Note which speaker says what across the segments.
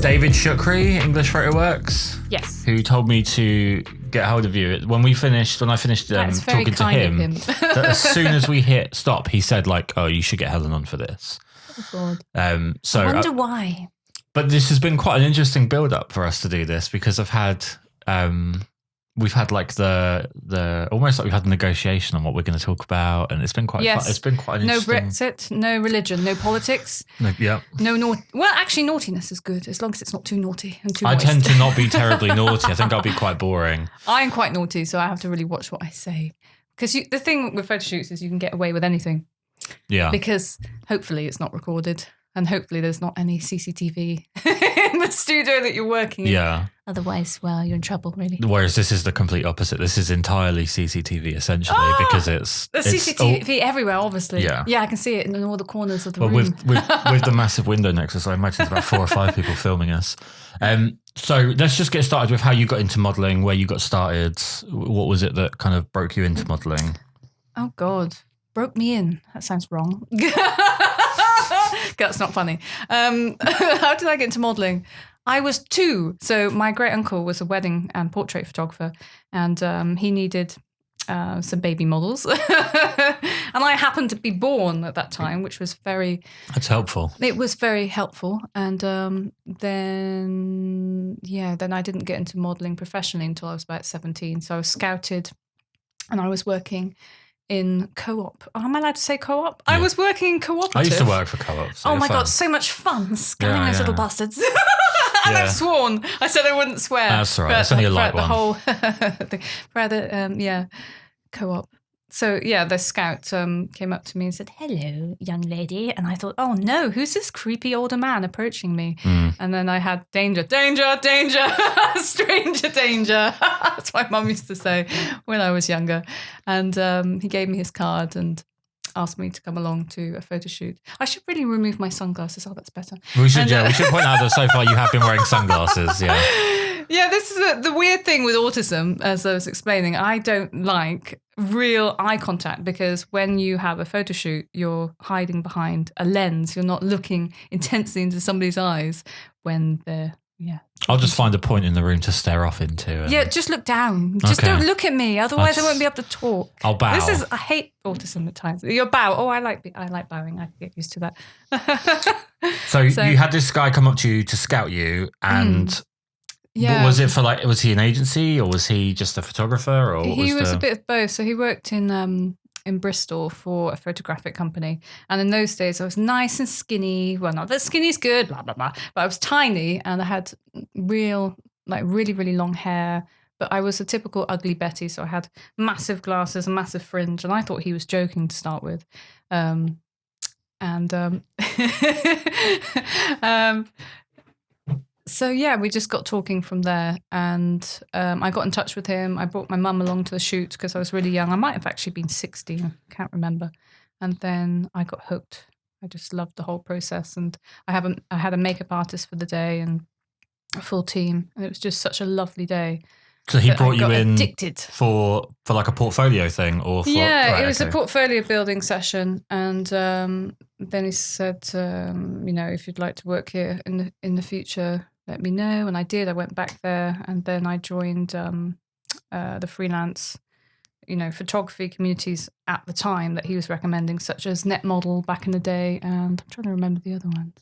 Speaker 1: David Shukri, English Photo Works.
Speaker 2: Yes.
Speaker 1: Who told me to get hold of you when I finished talking to him. That as soon as we hit stop, he said like, "Oh, you should get Helen on for this."
Speaker 2: Oh God. So I wonder why.
Speaker 1: But this has been quite an interesting build up for us to do this because we've had like the almost like we've had a negotiation on what we're going to talk about, and it's been quite fun. It's been quite an interesting.
Speaker 2: No Brexit, no religion, no politics. Well, actually, naughtiness is good as long as it's not too naughty and too.
Speaker 1: I tend to not be terribly naughty. I think I'll be quite boring.
Speaker 2: I'm quite naughty, so I have to really watch what I say because the thing with photo shoots is you can get away with anything.
Speaker 1: Yeah.
Speaker 2: Because hopefully it's not recorded. And hopefully there's not any CCTV in the studio that you're working in.
Speaker 1: Yeah.
Speaker 2: Otherwise, well, you're in trouble, really.
Speaker 1: Whereas this is the complete opposite. This is entirely CCTV, essentially, because it's
Speaker 2: CCTV everywhere, obviously.
Speaker 1: Yeah.
Speaker 2: Yeah, I can see it in all the corners of the room.
Speaker 1: With the massive window next to us, I imagine there's about 4 or 5 people filming us. So let's just get started with how you got into modelling, where you got started. What was it that kind of broke you into modelling?
Speaker 2: Oh, God. Broke me in. That sounds wrong. That's not funny. How did I get into modelling? I was 2. So my great uncle was a wedding and portrait photographer, and he needed some baby models. And I happened to be born at that time, which was
Speaker 1: That's helpful.
Speaker 2: It was very helpful. And then I didn't get into modelling professionally until I was about 17. So I was scouted and I was working in co-op. Oh, am I allowed to say co-op? Yeah. I was working in cooperative.
Speaker 1: I used to work for co-op. So
Speaker 2: oh my God, so much fun scanning those little bastards. And I've sworn. I said I wouldn't swear.
Speaker 1: That's right. That's only a light one.
Speaker 2: The whole thing. Co-op. So the scout came up to me and said, "Hello, young lady." And I thought, oh no, who's this creepy older man approaching me? And then I had danger, stranger danger. That's what my mum used to say when I was younger. And he gave me his card and asked me to come along to a photo shoot. I should really remove my sunglasses. Oh, that's better.
Speaker 1: We should point out that so far you have been wearing sunglasses. Yeah.
Speaker 2: Yeah, this is the weird thing with autism, as I was explaining. I don't like real eye contact because when you have a photo shoot, you're hiding behind a lens. You're not looking intensely into somebody's eyes when they're,
Speaker 1: I'll just find a point in the room to stare off into.
Speaker 2: Yeah, just look down. Just don't look at me. Otherwise, I won't be able to talk.
Speaker 1: I'll bow.
Speaker 2: I hate autism at times. You bow. Oh, I like bowing. I can get used to that.
Speaker 1: So you had this guy come up to you to scout you and...
Speaker 2: Yeah.
Speaker 1: Was it for was he an agency or was he just a photographer? Or
Speaker 2: he was a bit of both. So he worked in Bristol for a photographic company. And in those days I was nice and skinny. Well, not that skinny's good, blah, blah, blah. But I was tiny and I had really, really long hair. But I was a typical ugly Betty. So I had massive glasses and massive fringe. And I thought he was joking to start with. So, we just got talking from there and I got in touch with him. I brought my mum along to the shoot because I was really young. I might have actually been 16. I can't remember. And then I got hooked. I just loved the whole process. And I had a makeup artist for the day and a full team. And it was just such a lovely day.
Speaker 1: So he brought you in
Speaker 2: addicted.
Speaker 1: for like a portfolio thing? Or
Speaker 2: it was a portfolio building session. And then he said, if you'd like to work here in the future, let me know. And I did. I went back there and then I joined the freelance, photography communities at the time that he was recommending, such as Net Model back in the day. And I'm trying to remember the other ones.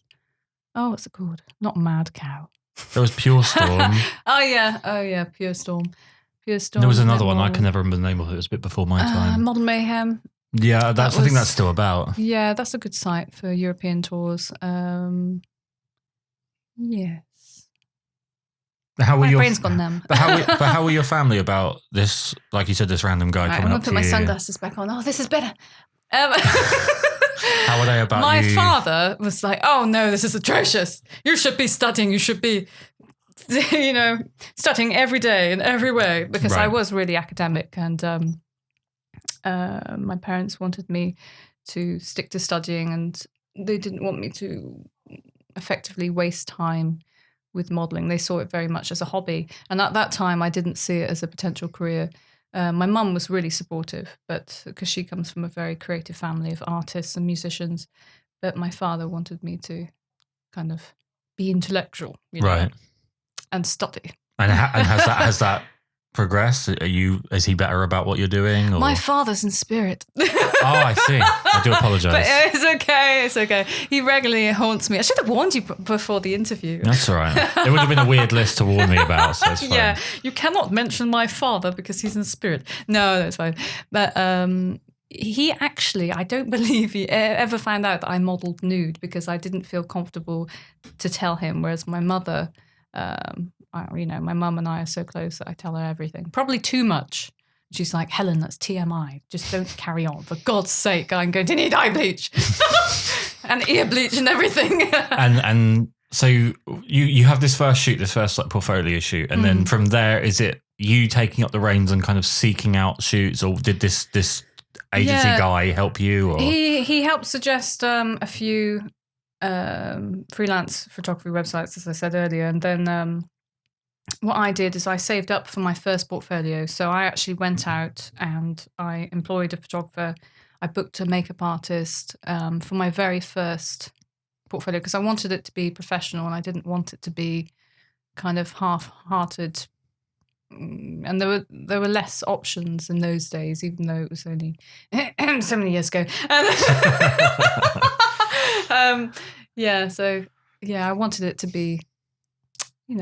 Speaker 2: Oh, what's it called? Not Mad Cow.
Speaker 1: There was Pure Storm.
Speaker 2: Oh, yeah. Pure Storm.
Speaker 1: There was another one. I can never remember the name of it. It was a bit before my time.
Speaker 2: Model Mayhem.
Speaker 1: Yeah, I think that's still about.
Speaker 2: Yeah, that's a good site for European tours. Yes. My brain's gone numb.
Speaker 1: But how were your family about this? Like you said, this random guy coming up to you.
Speaker 2: I'm going to put my sunglasses back on. Oh, this is better.
Speaker 1: How were they about
Speaker 2: my father was like, "Oh no, this is atrocious. You should be studying. You should be, studying every day in every way." Because I was really academic, and my parents wanted me to stick to studying, and they didn't want me to effectively waste time with modelling. They saw it very much as a hobby. And at that time, I didn't see it as a potential career. My mum was really supportive, but because she comes from a very creative family of artists and musicians. But my father wanted me to kind of be intellectual,
Speaker 1: right,
Speaker 2: and study.
Speaker 1: And has that progressed? Is he better about what you're doing? Or?
Speaker 2: My father's in spirit.
Speaker 1: Oh, I see. I do apologise.
Speaker 2: But it's okay. He regularly haunts me. I should have warned you before the interview.
Speaker 1: That's all right. It would have been a weird list to warn me about, so it's fine.
Speaker 2: Yeah, you cannot mention my father because he's in spirit. No, that's fine. But he actually, I don't believe he ever found out that I modelled nude because I didn't feel comfortable to tell him, whereas my mother... my mum and I are so close that I tell her everything. Probably too much. She's like, Helen, that's TMI. Just don't carry on. For God's sake, I'm going to need eye bleach and ear bleach and everything.
Speaker 1: and so you have this first shoot, this first like portfolio shoot, and then from there, is it you taking up the reins and kind of seeking out shoots, or did this agency guy help you? Or?
Speaker 2: He helped suggest a few freelance photography websites, as I said earlier, and then what I did is I saved up for my first portfolio. So I actually went out and I employed a photographer. I booked a makeup artist for my very first portfolio because I wanted it to be professional and I didn't want it to be kind of half-hearted. And there were less options in those days, even though it was only so many years ago. I wanted it to be,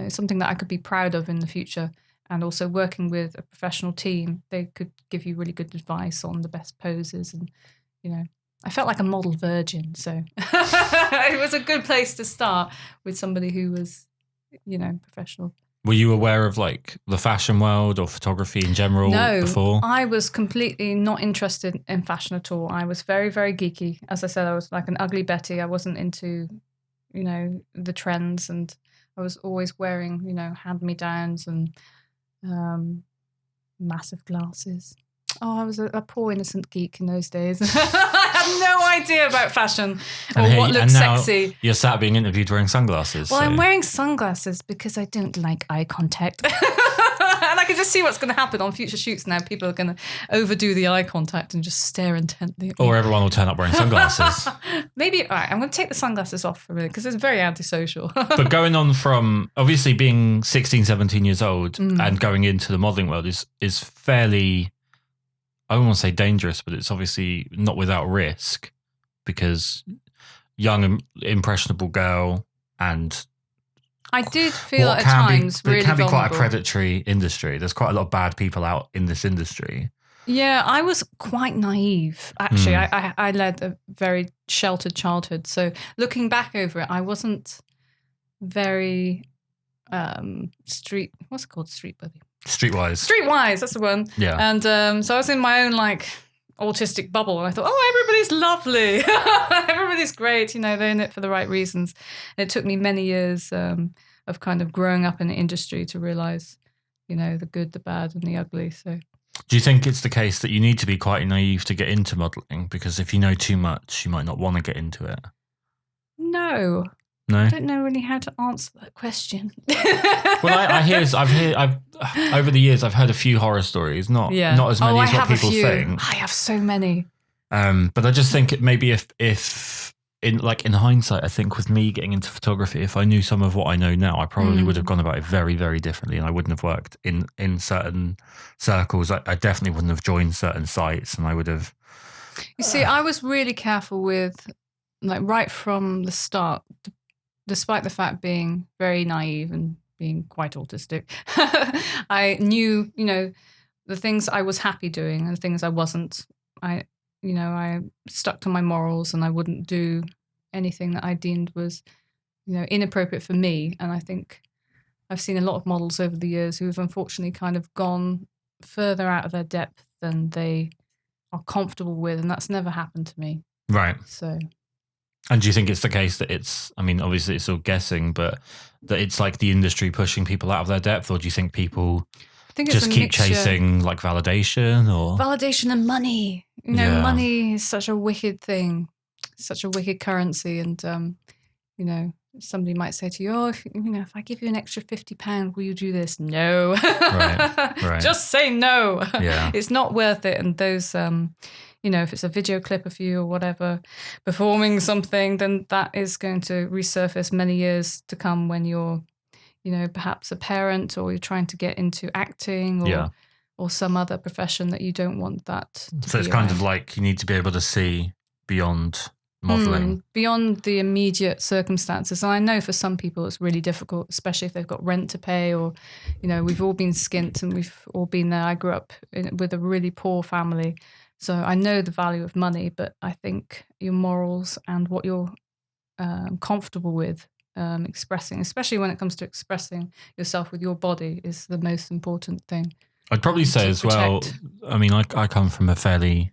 Speaker 2: something that I could be proud of in the future. And also working with a professional team, they could give you really good advice on the best poses. And, I felt like a model virgin. So it was a good place to start with somebody who was, professional.
Speaker 1: Were you aware of like the fashion world or photography in general before?
Speaker 2: I was completely not interested in fashion at all. I was very, very geeky. As I said, I was like an ugly Betty. I wasn't into, the trends, and I was always wearing, hand-me-downs and massive glasses. Oh, I was a poor innocent geek in those days. I had no idea about fashion or what looked sexy.
Speaker 1: You're sat being interviewed wearing sunglasses.
Speaker 2: Well, I'm wearing sunglasses because I don't like eye contact. And I can just see what's going to happen on future shoots now. People are going to overdo the eye contact and just stare intently at me.
Speaker 1: Or everyone will turn up wearing sunglasses.
Speaker 2: Maybe, all right, I'm going to take the sunglasses off for a minute because it's very antisocial.
Speaker 1: But going on from obviously being 16, 17 years old and going into the modelling world is fairly... I don't want to say dangerous, but it's obviously not without risk because young, impressionable girl and...
Speaker 2: I did feel at times really vulnerable. It can be
Speaker 1: quite a predatory industry. There's quite a lot of bad people out in this industry.
Speaker 2: Yeah, I was quite naive. Actually, I led a very sheltered childhood. So looking back over it, I wasn't very street... What's it called? Street buddy. Streetwise, that's the one.
Speaker 1: Yeah.
Speaker 2: And so I was in my own like autistic bubble and I thought, everybody's lovely. Everybody's great. They're in it for the right reasons. And it took me many years of kind of growing up in the industry to realize, the good, the bad and the ugly. So
Speaker 1: do you think it's the case that you need to be quite naive to get into modelling? Because if you know too much, you might not want to get into it.
Speaker 2: No. I don't know really how to answer that question.
Speaker 1: Well, I've over the years I've heard a few horror stories, not as many as what people think.
Speaker 2: I have so many.
Speaker 1: But I just think maybe if in hindsight, I think with me getting into photography, if I knew some of what I know now, I probably would have gone about it very, very differently, and I wouldn't have worked in certain circles. I definitely wouldn't have joined certain sites, and I would have.
Speaker 2: You see, I was really careful with, right from the start. Despite the fact being very naive and being quite autistic, I knew, the things I was happy doing and the things I wasn't. I stuck to my morals and I wouldn't do anything that I deemed was, inappropriate for me. And I think I've seen a lot of models over the years who have unfortunately kind of gone further out of their depth than they are comfortable with. And that's never happened to me.
Speaker 1: Right.
Speaker 2: So...
Speaker 1: And do you think it's the case that obviously it's all guessing, but that it's like the industry pushing people out of their depth, or do you think people just keep chasing like validation or...
Speaker 2: Validation and money. Money is such a wicked thing, such a wicked currency. And, somebody might say to you, oh, if I give you an extra £50, will you do this? No.
Speaker 1: Right.
Speaker 2: Just say no.
Speaker 1: Yeah.
Speaker 2: It's not worth it. And those, if it's a video clip of you or whatever, performing something, then that is going to resurface many years to come when you're, perhaps a parent, or you're trying to get into acting or some other profession that you don't want that to
Speaker 1: So
Speaker 2: be
Speaker 1: it's kind of
Speaker 2: around.
Speaker 1: like you need to be able to see beyond modelling.
Speaker 2: Beyond the immediate circumstances. And I know for some people it's really difficult, especially if they've got rent to pay, or, we've all been skint and we've all been there. I grew up with a really poor family. So I know the value of money, but I think your morals and what you're comfortable with expressing, especially when it comes to expressing yourself with your body, is the most important thing.
Speaker 1: I'd probably say as well, I mean, I come from a fairly,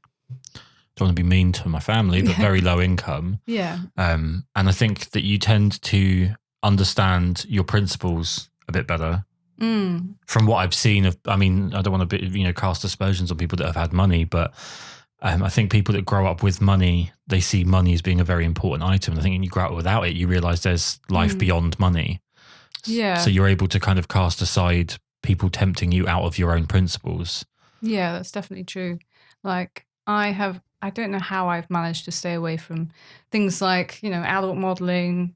Speaker 1: don't want to be mean to my family, but very low income.
Speaker 2: Yeah.
Speaker 1: And I think that you tend to understand your principles a bit better. From what I've seen I don't want to cast aspersions on people that have had money, but I think people that grow up with money, they see money as being a very important item. And I think when you grow up without it, you realize there's life beyond money.
Speaker 2: Yeah.
Speaker 1: So you're able to kind of cast aside people tempting you out of your own principles.
Speaker 2: Yeah, that's definitely true. Like I don't know how I've managed to stay away from things like, adult modeling,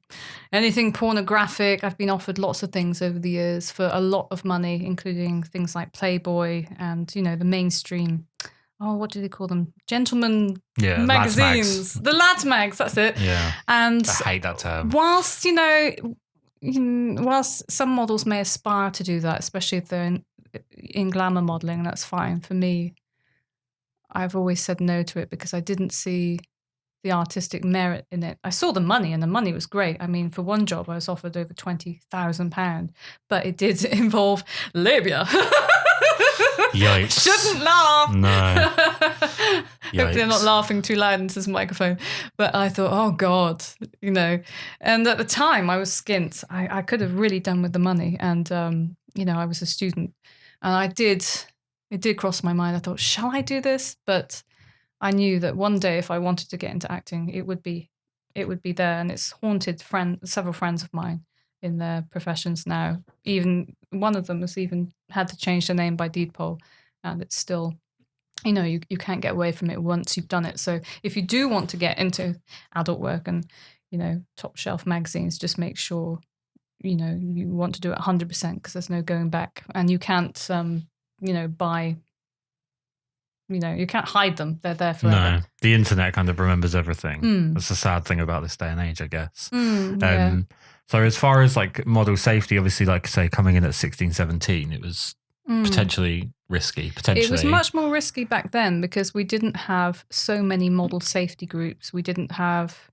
Speaker 2: anything pornographic. I've been offered lots of things over the years for a lot of money, including things like Playboy and, the mainstream. Oh, what do they call them? Gentleman magazines. The lads mags, that's it.
Speaker 1: Yeah.
Speaker 2: And
Speaker 1: I hate that term.
Speaker 2: Whilst, whilst some models may aspire to do that, especially if they're in glamour modeling, that's fine. For me, I've always said no to it because I didn't see the artistic merit in it. I saw the money, and the money was great. I mean, for one job, I was offered over £20,000, but it did involve labia.
Speaker 1: Yikes.
Speaker 2: Shouldn't laugh.
Speaker 1: No.
Speaker 2: Hopefully I'm not laughing too loud into this microphone. But I thought, oh God, And at the time I was skint. I could have really done with the money. And, I was a student. And it did cross my mind. I thought, shall I do this? But I knew that one day if I wanted to get into acting, it would be there. And it's haunted several friends of mine in their professions now. Even one of them has even had to change their name by deed poll, and it's still, you can't get away from it once you've done it. So if you do want to get into adult work and, top shelf magazines, just make sure, you want to do it 100% because there's no going back, and you can't, buy. You can't hide them. They're there forever.
Speaker 1: No, the internet kind of remembers everything. That's the sad thing about this day and age, I guess.
Speaker 2: Yeah.
Speaker 1: So as far as like model safety, obviously, like say coming in at 16, 17, it was potentially risky.
Speaker 2: It was much more risky back then because we didn't have so many model safety groups. We didn't have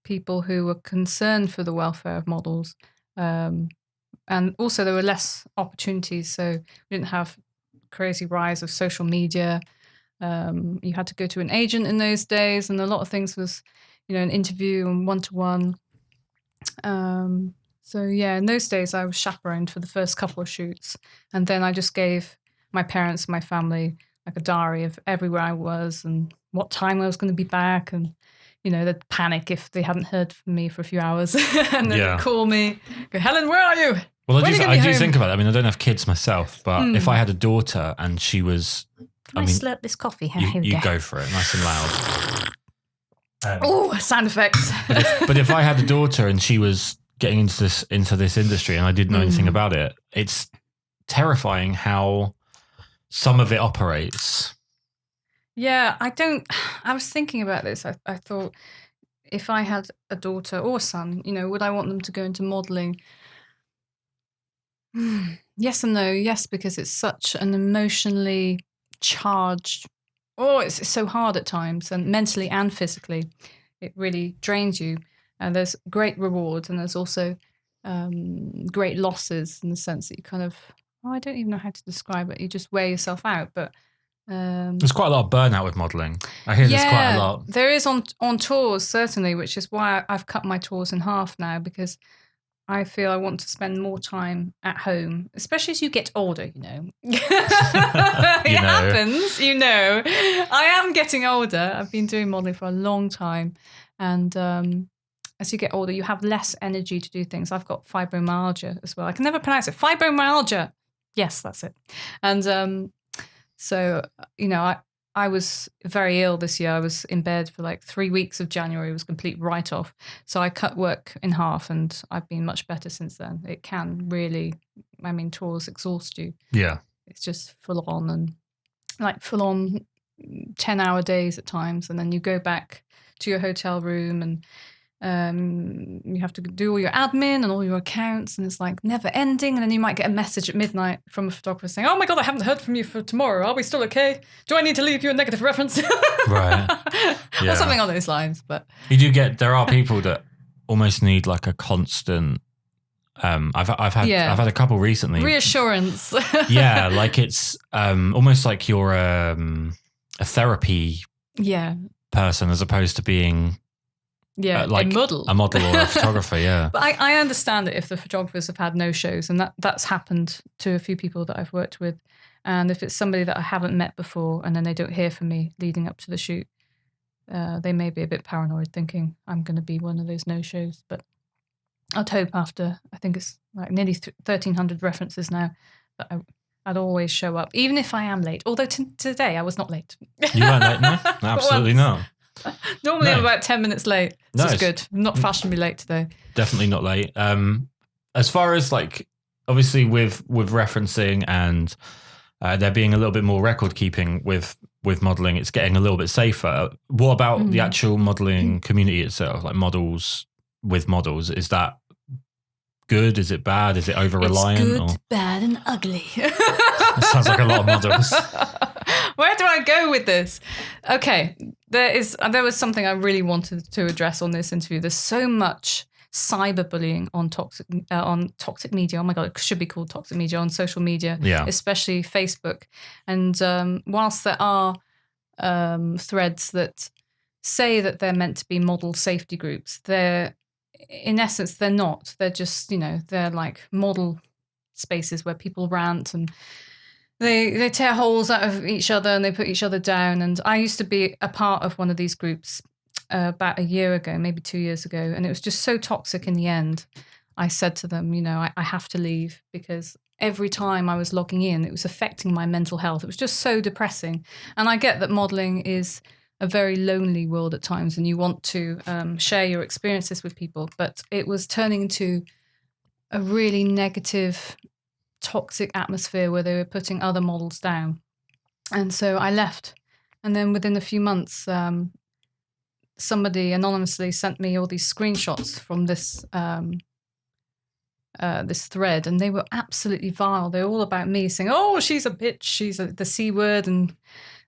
Speaker 2: people who were concerned for the welfare of models. And also there were less opportunities. So we didn't have crazy rise of social media. You had to go to an agent in those days, and a lot of things was, an interview and one-to-one. So yeah, in those days I was chaperoned for the first couple of shoots, and then I just gave my parents, my family, like a diary of everywhere I was and what time I was going to be back, and they'd panic if they hadn't heard from me for a few hours, and then they'd call me, go, Helen, where are you?
Speaker 1: Well, I do think about it. I mean, I don't have kids myself, but if I had a daughter and she was,
Speaker 2: I slurp this coffee.
Speaker 1: You go for it, nice and loud.
Speaker 2: Sound effects.
Speaker 1: but if I had a daughter and she was getting into this industry and I didn't know anything about it, it's terrifying how some of it operates.
Speaker 2: Yeah, I was thinking about this. I thought, if I had a daughter or son, would I want them to go into modeling? Yes and no. Yes, because it's such an emotionally charged. It's so hard at times, and mentally and physically, it really drains you. And there's great rewards, and there's also great losses in the sense that you kind of, I don't even know how to describe it. You just wear yourself out, but
Speaker 1: there's quite a lot of burnout with modelling. I hear there's quite a lot.
Speaker 2: There is on tours, certainly, which is why I've cut my tours in half now, because I feel I want to spend more time at home, especially as you get older, It happens, I am getting older. I've been doing modelling for a long time. And as you get older, you have less energy to do things. I've got fibromyalgia as well. I can never pronounce it. Fibromyalgia. Yes, that's it. And so, I was very ill this year. I was in bed for like 3 weeks of January. It was a complete write-off. So I cut work in half, and I've been much better since then. It can really, tours exhaust you.
Speaker 1: Yeah.
Speaker 2: It's just full on, and like full on 10-hour days at times. And then you go back to your hotel room, and you have to do all your admin and all your accounts, and it's like never ending. And then you might get a message at midnight from a photographer saying, "Oh my God, I haven't heard from you for tomorrow. Are we still okay? Do I need to leave you a negative reference?"
Speaker 1: Right. Yeah.
Speaker 2: Or something on those lines. But
Speaker 1: there are people that almost need like a constant. I've had a couple recently.
Speaker 2: Reassurance.
Speaker 1: Yeah, like it's almost like you're a therapy person as opposed to being like a model or a photographer. Yeah.
Speaker 2: But I understand it if the photographers have had no shows, and that's happened to a few people that I've worked with. And if it's somebody that I haven't met before and then they don't hear from me leading up to the shoot, they may be a bit paranoid, thinking I'm going to be one of those no shows. But I'd hope after, I think it's like nearly 1,300 references now, that I'd always show up, even if I am late. Although today I was not late.
Speaker 1: You weren't late, no? Absolutely not.
Speaker 2: Normally I'm about 10 minutes late. This is good. I'm not fashionably late today.
Speaker 1: Definitely not late. As far as like, obviously with referencing and there being a little bit more record keeping with modelling, it's getting a little bit safer. What about the actual modelling community itself? Like models with models, is that good? Is it bad? Is it over-reliant?
Speaker 2: It's good, bad and ugly.
Speaker 1: That sounds like a lot of models.
Speaker 2: Where do I go with this? Okay, there was something I really wanted to address on this interview. There's so much cyberbullying on toxic media. Oh my God, it should be called toxic media on social media, especially Facebook. And whilst there are threads that say that they're meant to be model safety groups, in essence, they're not. They're just, they're like model spaces where people rant and they tear holes out of each other and they put each other down. And I used to be a part of one of these groups about a year ago, maybe 2 years ago. And it was just so toxic in the end. I said to them, I have to leave, because every time I was logging in, it was affecting my mental health. It was just so depressing. And I get that modeling is a very lonely world at times, and you want to share your experiences with people, but it was turning into a really negative, toxic atmosphere where they were putting other models down. And so I left. And then within a few months, somebody anonymously sent me all these screenshots from this this thread, and they were absolutely vile. They were all about me, saying, "Oh, she's a bitch, she's the C word," and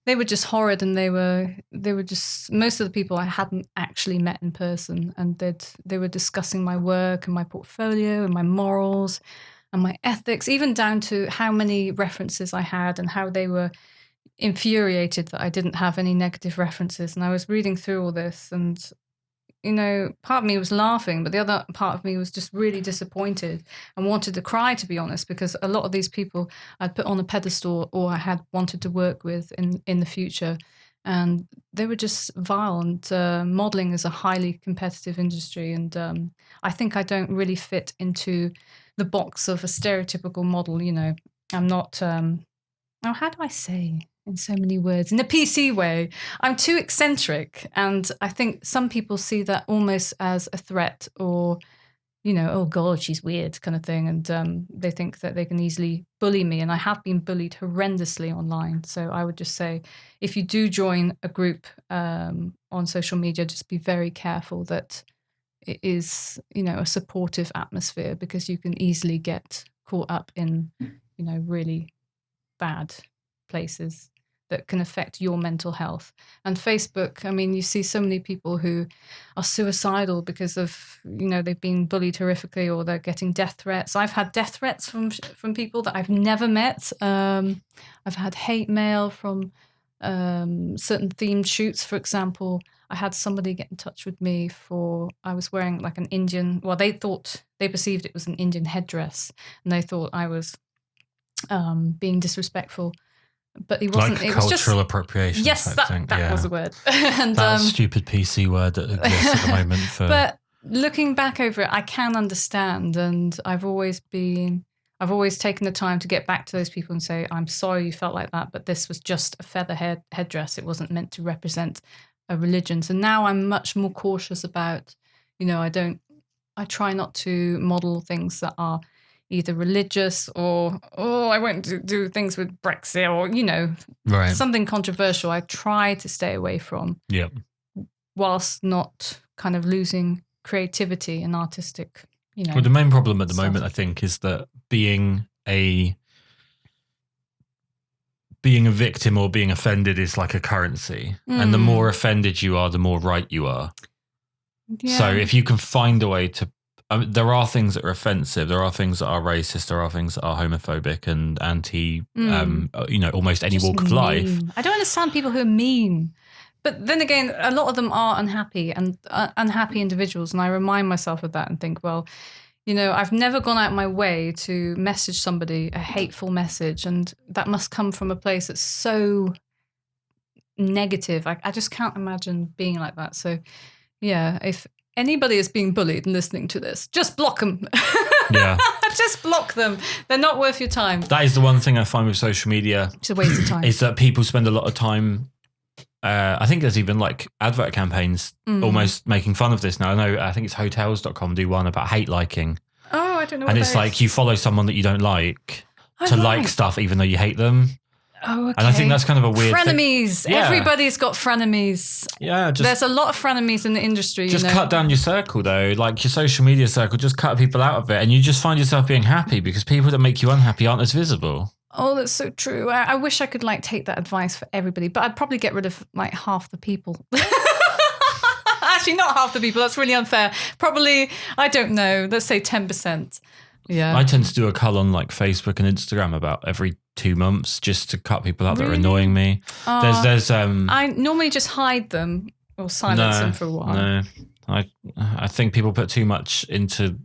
Speaker 2: they were just horrid. And they were just, most of the people I hadn't actually met in person, and they were discussing my work and my portfolio and my morals and my ethics, even down to how many references I had and how they were infuriated that I didn't have any negative references. And I was reading through all this, and part of me was laughing, but the other part of me was just really disappointed and wanted to cry, to be honest, because a lot of these people I'd put on a pedestal or I had wanted to work with in the future, and they were just vile. And modelling is a highly competitive industry, and I think I don't really fit into the box of a stereotypical model. I'm not, how do I say in so many words, in a PC way, I'm too eccentric. And I think some people see that almost as a threat, or, oh God, she's weird kind of thing. And they think that they can easily bully me. And I have been bullied horrendously online. So I would just say, if you do join a group on social media, just be very careful that it is, a supportive atmosphere, because you can easily get caught up in, really bad places that can affect your mental health. And Facebook, you see so many people who are suicidal because of, they've been bullied horrifically, or they're getting death threats. I've had death threats from people that I've never met. I've had hate mail from certain themed shoots. For example, I had somebody get in touch with me I was wearing like an Indian, they perceived it was an Indian headdress, and they thought I was being disrespectful. But he wasn't.
Speaker 1: Like
Speaker 2: it was
Speaker 1: cultural
Speaker 2: just,
Speaker 1: appropriation.
Speaker 2: Yes, that was the word. And
Speaker 1: that stupid PC word that exists at the moment for.
Speaker 2: But looking back over it, I can understand, and I've always taken the time to get back to those people and say, I'm sorry you felt like that, but this was just a feather headdress. It wasn't meant to represent a religion. So now I'm much more cautious about, I try not to model things that are either religious or, I won't do things with Brexit or, something controversial. I try to stay away from.
Speaker 1: Yep.
Speaker 2: Whilst not kind of losing creativity and artistic,
Speaker 1: Well, the main problem at the moment, I think, is that being a victim or being offended is like a currency. And the more offended you are, the more right you are. Yeah. So if you can find a way to, there are things that are offensive. There are things that are racist. There are things that are homophobic and anti, almost any walk of life.
Speaker 2: I don't understand people who are mean. But then again, a lot of them are unhappy and unhappy individuals. And I remind myself of that and think, well, I've never gone out my way to message somebody a hateful message. And that must come from a place that's so negative. I just can't imagine being like that. So, yeah, if anybody is being bullied and listening to this, just block them.
Speaker 1: Yeah.
Speaker 2: Just block them. They're not worth your time.
Speaker 1: That is the one thing I find with social media.
Speaker 2: It's a waste of time.
Speaker 1: Is that people spend a lot of time. I think there's even like advert campaigns almost making fun of this now. I think it's hotels.com do one about hate liking.
Speaker 2: Oh, I don't know.
Speaker 1: And it's like you follow someone that you don't like like stuff even though you hate them.
Speaker 2: Oh, okay.
Speaker 1: And I think that's kind of a weird
Speaker 2: frenemies.
Speaker 1: thing. Yeah.
Speaker 2: Everybody's got frenemies.
Speaker 1: Yeah.
Speaker 2: There's a lot of frenemies in the industry.
Speaker 1: Just cut down your circle though. Like your social media circle, just cut people out of it. And you just find yourself being happy because people that make you unhappy aren't as visible.
Speaker 2: Oh, that's so true. I wish I could take that advice for everybody, but I'd probably get rid of half the people. Actually, not half the people. That's really unfair. Probably, I don't know. Let's say 10%. Yeah.
Speaker 1: I tend to do a cull on Facebook and Instagram about every 2 months just to cut people out that are annoying me. There's
Speaker 2: I normally just hide them or silence them for a while.
Speaker 1: No. I think people put too much into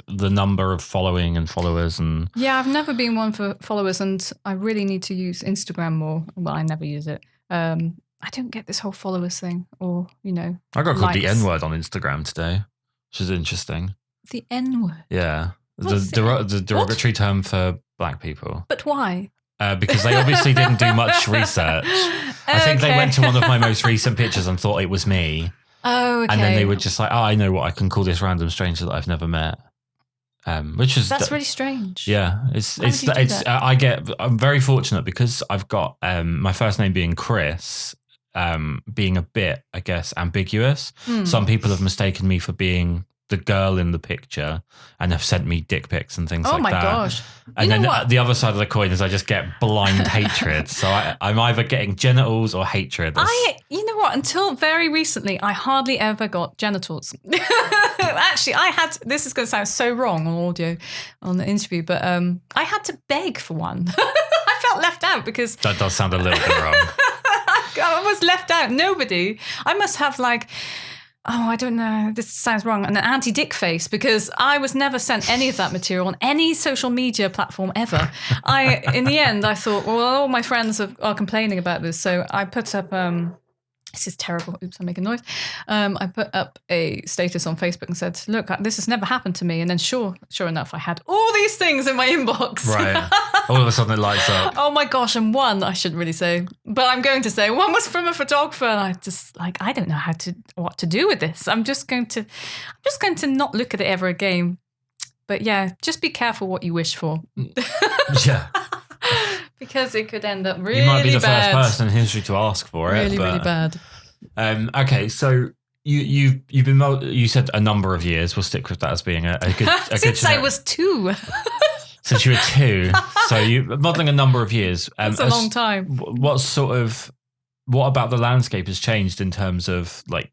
Speaker 1: the number of following and followers and
Speaker 2: yeah, I've never been one for followers and I really need to use Instagram more. Well, I never use it. I don't get this whole followers thing or
Speaker 1: I got called the N-word on Instagram today, which is interesting.
Speaker 2: The N-word?
Speaker 1: Yeah. The derogatory term for black people.
Speaker 2: But why?
Speaker 1: Because they obviously didn't do much research. I think they went to one of my most recent pictures and thought it was me.
Speaker 2: Oh, okay.
Speaker 1: And then they were just I know what I can call this random stranger that I've never met. Which is
Speaker 2: that's really strange.
Speaker 1: Yeah, I'm very fortunate because I've got my first name being Kris, being a bit, I guess, ambiguous. Some people have mistaken me for being the girl in the picture and have sent me dick pics and things like that. Oh my
Speaker 2: gosh.
Speaker 1: And then the other side of the coin is I just get blind hatred. So I'm either getting genitals or hatred.
Speaker 2: You know what? Until very recently, I hardly ever got genitals. Actually, this is going to sound so wrong on audio, on the interview, but I had to beg for one. I felt left out because...
Speaker 1: That does sound a little bit wrong.
Speaker 2: I was left out. Nobody. I must have I don't know, this sounds wrong, an anti-dick face because I was never sent any of that material on any social media platform ever. In the end, I thought, well, all my friends are complaining about this. So I put up, this is terrible. Oops, I'm making noise. I put up a status on Facebook and said, look, this has never happened to me. And then sure enough, I had all these things in my inbox.
Speaker 1: Right. All of a sudden it lights up.
Speaker 2: Oh my gosh. And one, I shouldn't really say, but I'm going to say one was from a photographer. And I just I don't know what to do with this. I'm just going to not look at it ever again. But yeah, just be careful what you wish for.
Speaker 1: Yeah.
Speaker 2: Because it could end up really bad.
Speaker 1: You might be the first person in history to ask for it.
Speaker 2: Really bad.
Speaker 1: Okay, so you've been you said a number of years. We'll stick with that as being a good
Speaker 2: since I was 2.
Speaker 1: Since you were 2, so you're modelling a number of years.
Speaker 2: That's a long time.
Speaker 1: What about the landscape has changed in terms of are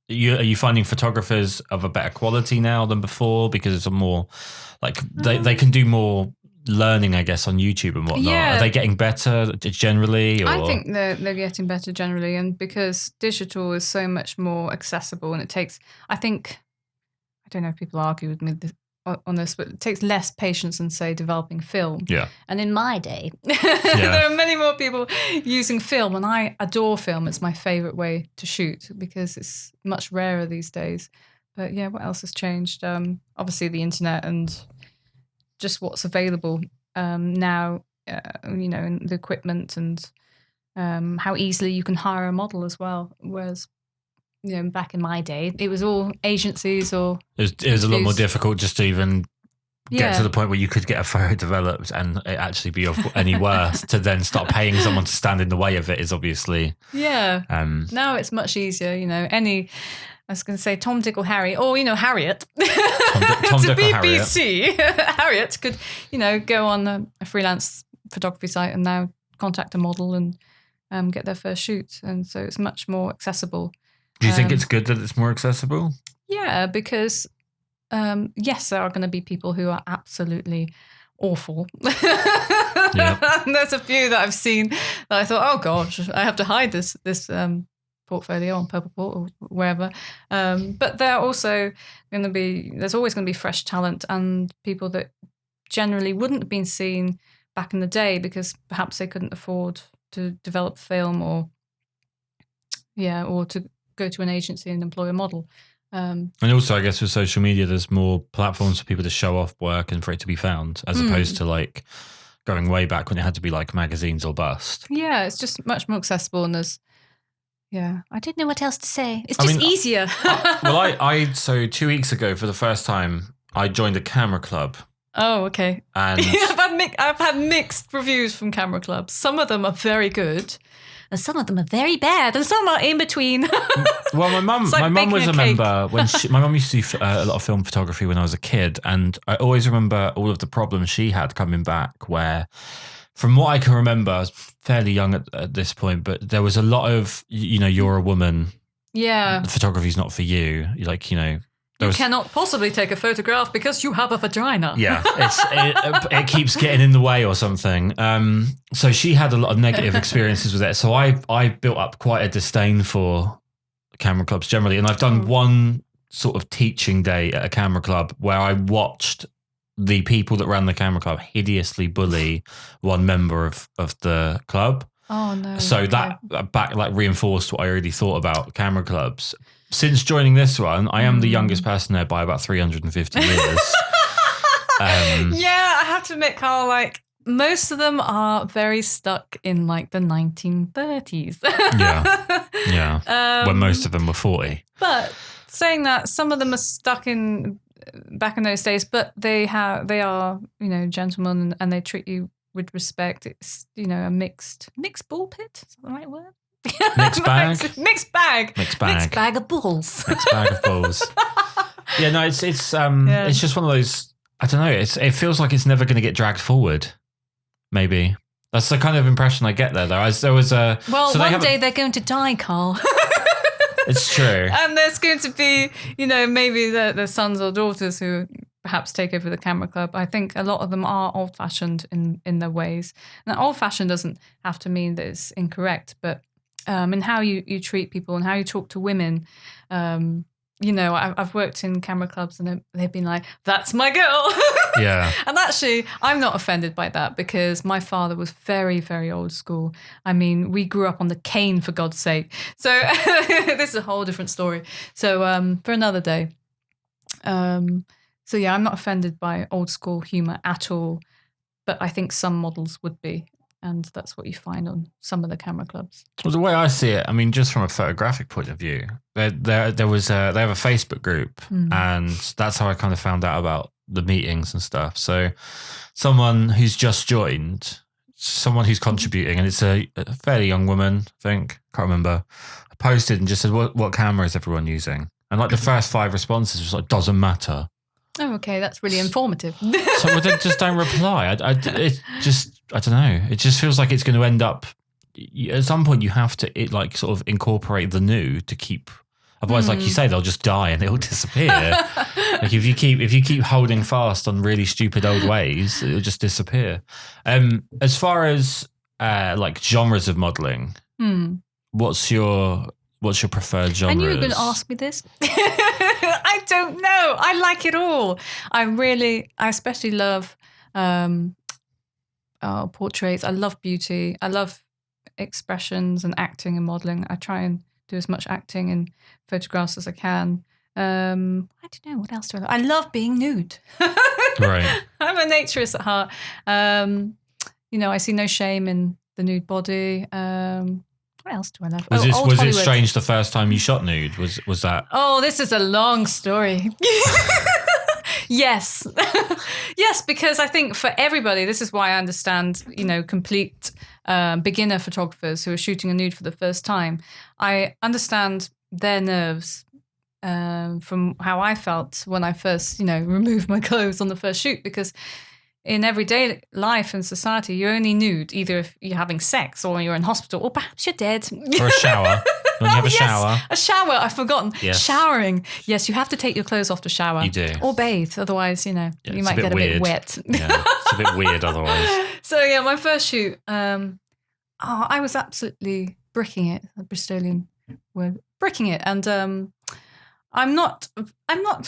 Speaker 1: you finding photographers of a better quality now than before because it's a more they can do more learning, I guess, on YouTube and whatnot.
Speaker 2: Yeah.
Speaker 1: Are they getting better generally? Or?
Speaker 2: I think they're getting better generally, and because digital is so much more accessible, and I don't know if people argue with me on this, but it takes less patience than, say, developing film.
Speaker 1: Yeah.
Speaker 2: And in my day, there are many more people using film, and I adore film. It's my favorite way to shoot because it's much rarer these days. But yeah, what else has changed? Obviously the internet and just what's available now, and the equipment and how easily you can hire a model as well. Whereas, back in my day, it was all agencies or...
Speaker 1: It was a lot more difficult just to even get to the point where you could get a photo developed and it actually be of any worse. To then start paying someone to stand in the way of it is obviously...
Speaker 2: Yeah. Now it's much easier, I was going to say Tom, Dick or Harry, or, Harriet.
Speaker 1: Tom
Speaker 2: to
Speaker 1: Dick or Harriet.
Speaker 2: BBC. Harriet could, go on a freelance photography site and now contact a model and get their first shoot. And so it's much more accessible.
Speaker 1: Do you think it's good that it's more accessible?
Speaker 2: Yeah, because, yes, there are going to be people who are absolutely awful. Yeah. And there's a few that I've seen that I thought, oh, gosh, I have to hide this portfolio on Purple Port or wherever. But there are also there's always going to be fresh talent and people that generally wouldn't have been seen back in the day because perhaps they couldn't afford to develop film or to go to an agency and employ a model.
Speaker 1: And also, I guess with social media, there's more platforms for people to show off work and for it to be found, as opposed to like going way back when it had to be like magazines or bust.
Speaker 2: Yeah, it's just much more accessible and there's... Yeah, I didn't know what else to say. It's just easier.
Speaker 1: So 2 weeks ago, for the first time, I joined a camera club.
Speaker 2: Oh, okay.
Speaker 1: And
Speaker 2: I've had mixed reviews from camera clubs. Some of them are very good, and some of them are very bad, and some are in between.
Speaker 1: Well, my mum was a member when my mum used to do a lot of film photography when I was a kid, and I always remember all of the problems she had coming back. Where, from what I can remember, I was fairly young at this point, but there was a lot of, you're a woman.
Speaker 2: Yeah.
Speaker 1: Photography's not for you. Like, you
Speaker 2: cannot possibly take a photograph because you have a vagina.
Speaker 1: Yeah. It keeps getting in the way or something. So she had a lot of negative experiences with it. So I built up quite a disdain for camera clubs generally. And I've done one sort of teaching day at a camera club where I watched the people that ran the camera club hideously bully one member of the club.
Speaker 2: Oh no!
Speaker 1: So that reinforced what I already thought about camera clubs. Since joining this one, I am the youngest person there by about 350 years.
Speaker 2: Yeah, I have to admit, Karl, like most of them are very stuck in like the 1930s.
Speaker 1: Yeah. When most of them were 40.
Speaker 2: But saying that, some of them are stuck in back in those days, but they are, gentlemen and they treat you with respect. It's, a mixed ball pit. Is that the right word?
Speaker 1: Mixed bag?
Speaker 2: Mixed bag.
Speaker 1: Mixed bag.
Speaker 2: Mixed bag of balls.
Speaker 1: Mixed bag of balls. Yeah, no, it's just one of those, I don't know, it feels like it's never going to get dragged forward. Maybe. That's the kind of impression I get there, though.
Speaker 2: One day they're going to die, Karl.
Speaker 1: It's true.
Speaker 2: And there's going to be, maybe the sons or daughters who perhaps take over the camera club. I think a lot of them are old-fashioned in their ways. Now, old-fashioned doesn't have to mean that it's incorrect, but in how you treat people and how you talk to women. I've worked in camera clubs and they've been like, that's my girl.
Speaker 1: Yeah.
Speaker 2: And actually, I'm not offended by that because my father was very, very old school. I mean, we grew up on the cane, for God's sake. So this is a whole different story. So for another day. So yeah, I'm not offended by old school humor at all. But I think some models would be. And that's what you find on some of the camera clubs.
Speaker 1: Well, the way I see it, I mean, just from a photographic point of view, they have a Facebook group, and that's how I kind of found out about the meetings and stuff. So someone who's just joined, someone who's contributing, and it's a fairly young woman, I think, can't remember, posted and just said, what camera is everyone using? And like the first 5 responses was like, doesn't matter.
Speaker 2: Oh, okay, that's really informative.
Speaker 1: So they just don't reply. I don't know. It just feels like it's going to end up. At some point, you have to sort of incorporate the new to keep. Otherwise, like you say, they'll just die and it'll disappear. Like if you keep holding fast on really stupid old ways, it'll just disappear. As far as like genres of modelling, what's your preferred genre?
Speaker 2: I knew you were going to ask me this. I don't know. I like it all. I especially love portraits. I love beauty. I love expressions and acting and modelling. I try and do as much acting in photographs as I can. I don't know, what else do I love? I love being nude.
Speaker 1: Right.
Speaker 2: I'm a naturist at heart. I see no shame in the nude body. What else do I love?
Speaker 1: Was
Speaker 2: Old
Speaker 1: it
Speaker 2: Hollywood.
Speaker 1: strange the first time you shot nude? Was that?
Speaker 2: Oh, this is a long story. Yes. Yes, because I think for everybody, this is why I understand, complete beginner photographers who are shooting a nude for the first time. I understand their nerves from how I felt when I first, removed my clothes on the first shoot, because in everyday life and society, you're only nude either if you're having sex or you're in hospital or perhaps you're dead.
Speaker 1: For a shower. When you have a shower.
Speaker 2: A shower. I've forgotten.
Speaker 1: Yes.
Speaker 2: Showering. Yes, you have to take your clothes off to shower.
Speaker 1: You do.
Speaker 2: Or bathe. Otherwise, you might get a
Speaker 1: weird.
Speaker 2: bit wet.
Speaker 1: Yeah, it's a bit weird otherwise.
Speaker 2: So, yeah, my first shoot, I was absolutely bricking it, a Bristolian word, bricking it. And I'm not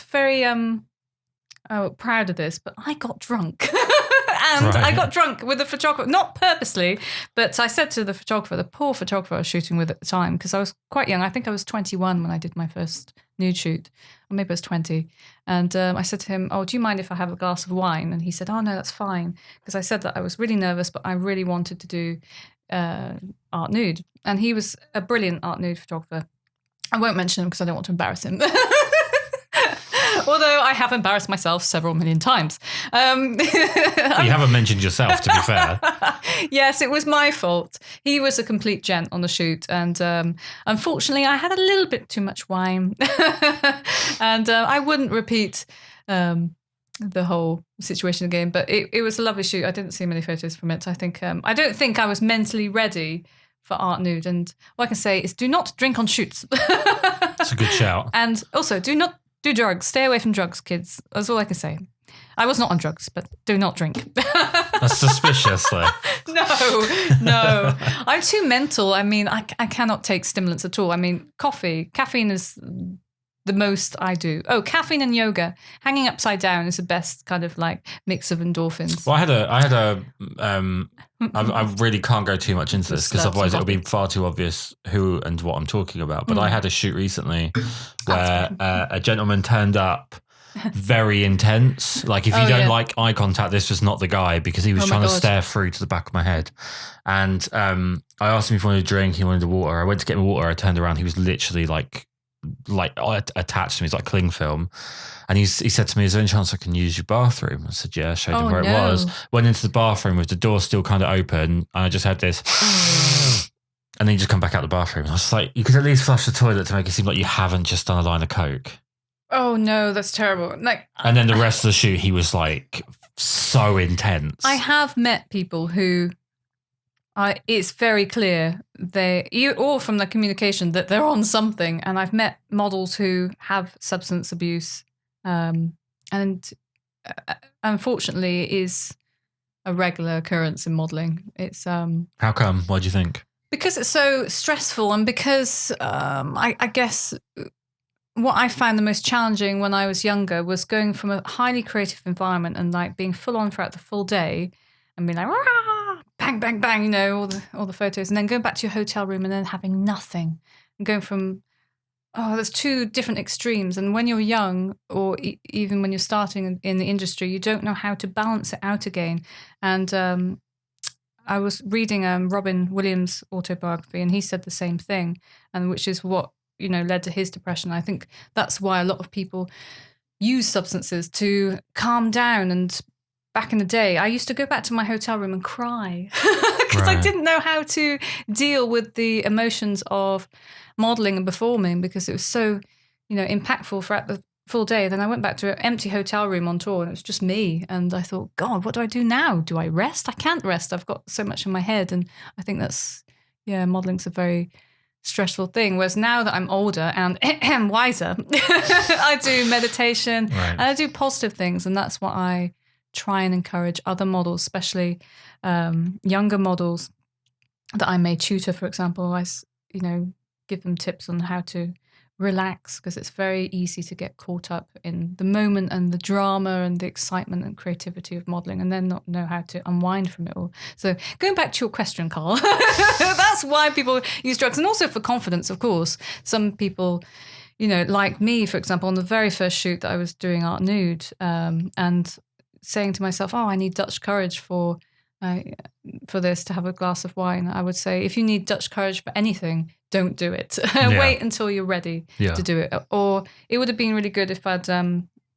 Speaker 2: very proud of this, but I got drunk. And
Speaker 1: Right.
Speaker 2: I got drunk with the photographer, not purposely, but I said to the photographer, the poor photographer I was shooting with at the time, because I was quite young. I think I was 21 when I did my first nude shoot, or maybe I was 20. And I said to him, "Oh, do you mind if I have a glass of wine?" And he said, "Oh, no, that's fine." Because I said that I was really nervous, but I really wanted to do art nude. And he was a brilliant art nude photographer. I won't mention him because I don't want to embarrass him. Although I have embarrassed myself several million times.
Speaker 1: You haven't mentioned yourself, to be fair.
Speaker 2: Yes, it was my fault. He was a complete gent on the shoot. And unfortunately, I had a little bit too much wine. And I wouldn't repeat the whole situation again. But it was a lovely shoot. I didn't see many photos from it. I don't think I was mentally ready for art nude. And what I can say is do not drink on shoots.
Speaker 1: That's a good shout.
Speaker 2: And also, do not do drugs. Stay away from drugs, kids. That's all I can say. I was not on drugs, but do not drink.
Speaker 1: That's suspicious, though.
Speaker 2: No. I'm too mental. I mean, I cannot take stimulants at all. I mean, caffeine is the most I do. Oh, caffeine and yoga. Hanging upside down is the best kind of like mix of endorphins.
Speaker 1: Well, I really can't go too much into this because otherwise it'll be far too obvious who and what I'm talking about. But I had a shoot recently where a gentleman turned up very intense. Like if you don't like eye contact, this was not the guy, because he was trying to stare through to the back of my head. And I asked him if he wanted a drink. He wanted water. I went to get me water. I turned around. He was literally like attached to me. It's like cling film. And he said to me, "Is there any chance I can use your bathroom?" I said, "Yeah." Showed him where it was. Went into the bathroom with the door still kind of open. And I just had this. And then you just come back out the bathroom. I was like, you could at least flush the toilet to make it seem like you haven't just done a line of coke.
Speaker 2: Oh no, that's terrible.
Speaker 1: And then the rest of the shoot, he was like so intense.
Speaker 2: I have met people who it's very clear or from the communication that they're on something. And I've met models who have substance abuse. And unfortunately, it is a regular occurrence in modeling. It's
Speaker 1: How come? What do you think?
Speaker 2: Because it's so stressful, and because I guess what I found the most challenging when I was younger was going from a highly creative environment and like being full on throughout the full day and being like, rah, bang, bang, bang, all the photos, and then going back to your hotel room and then having nothing, and going from, there's two different extremes. And when you're young, or even when you're starting in the industry, you don't know how to balance it out again. And I was reading Robin Williams' autobiography, and he said the same thing, and which is what led to his depression. I think that's why a lot of people use substances to calm down. And back in the day, I used to go back to my hotel room and cry because I didn't know how to deal with the emotions of modeling and performing, because it was so, impactful throughout the full day. Then I went back to an empty hotel room on tour, and it was just me. And I thought, God, what do I do now? Do I rest? I can't rest. I've got so much in my head. And I think that's, modeling's a very stressful thing. Whereas now that I'm older and wiser, I do meditation and I do positive things. And that's what I try and encourage other models, especially younger models that I may tutor, for example. I, give them tips on how to relax, because it's very easy to get caught up in the moment and the drama and the excitement and creativity of modeling, and then not know how to unwind from it all. So going back to your question, Karl, that's why people use drugs, and also for confidence, of course. Some people, like me, for example, on the very first shoot that I was doing art nude, and saying to myself, I need Dutch courage for this, to have a glass of wine. I would say, if you need Dutch courage for anything, don't do it. Wait until you're ready to do it. Or it would have been really good if I'd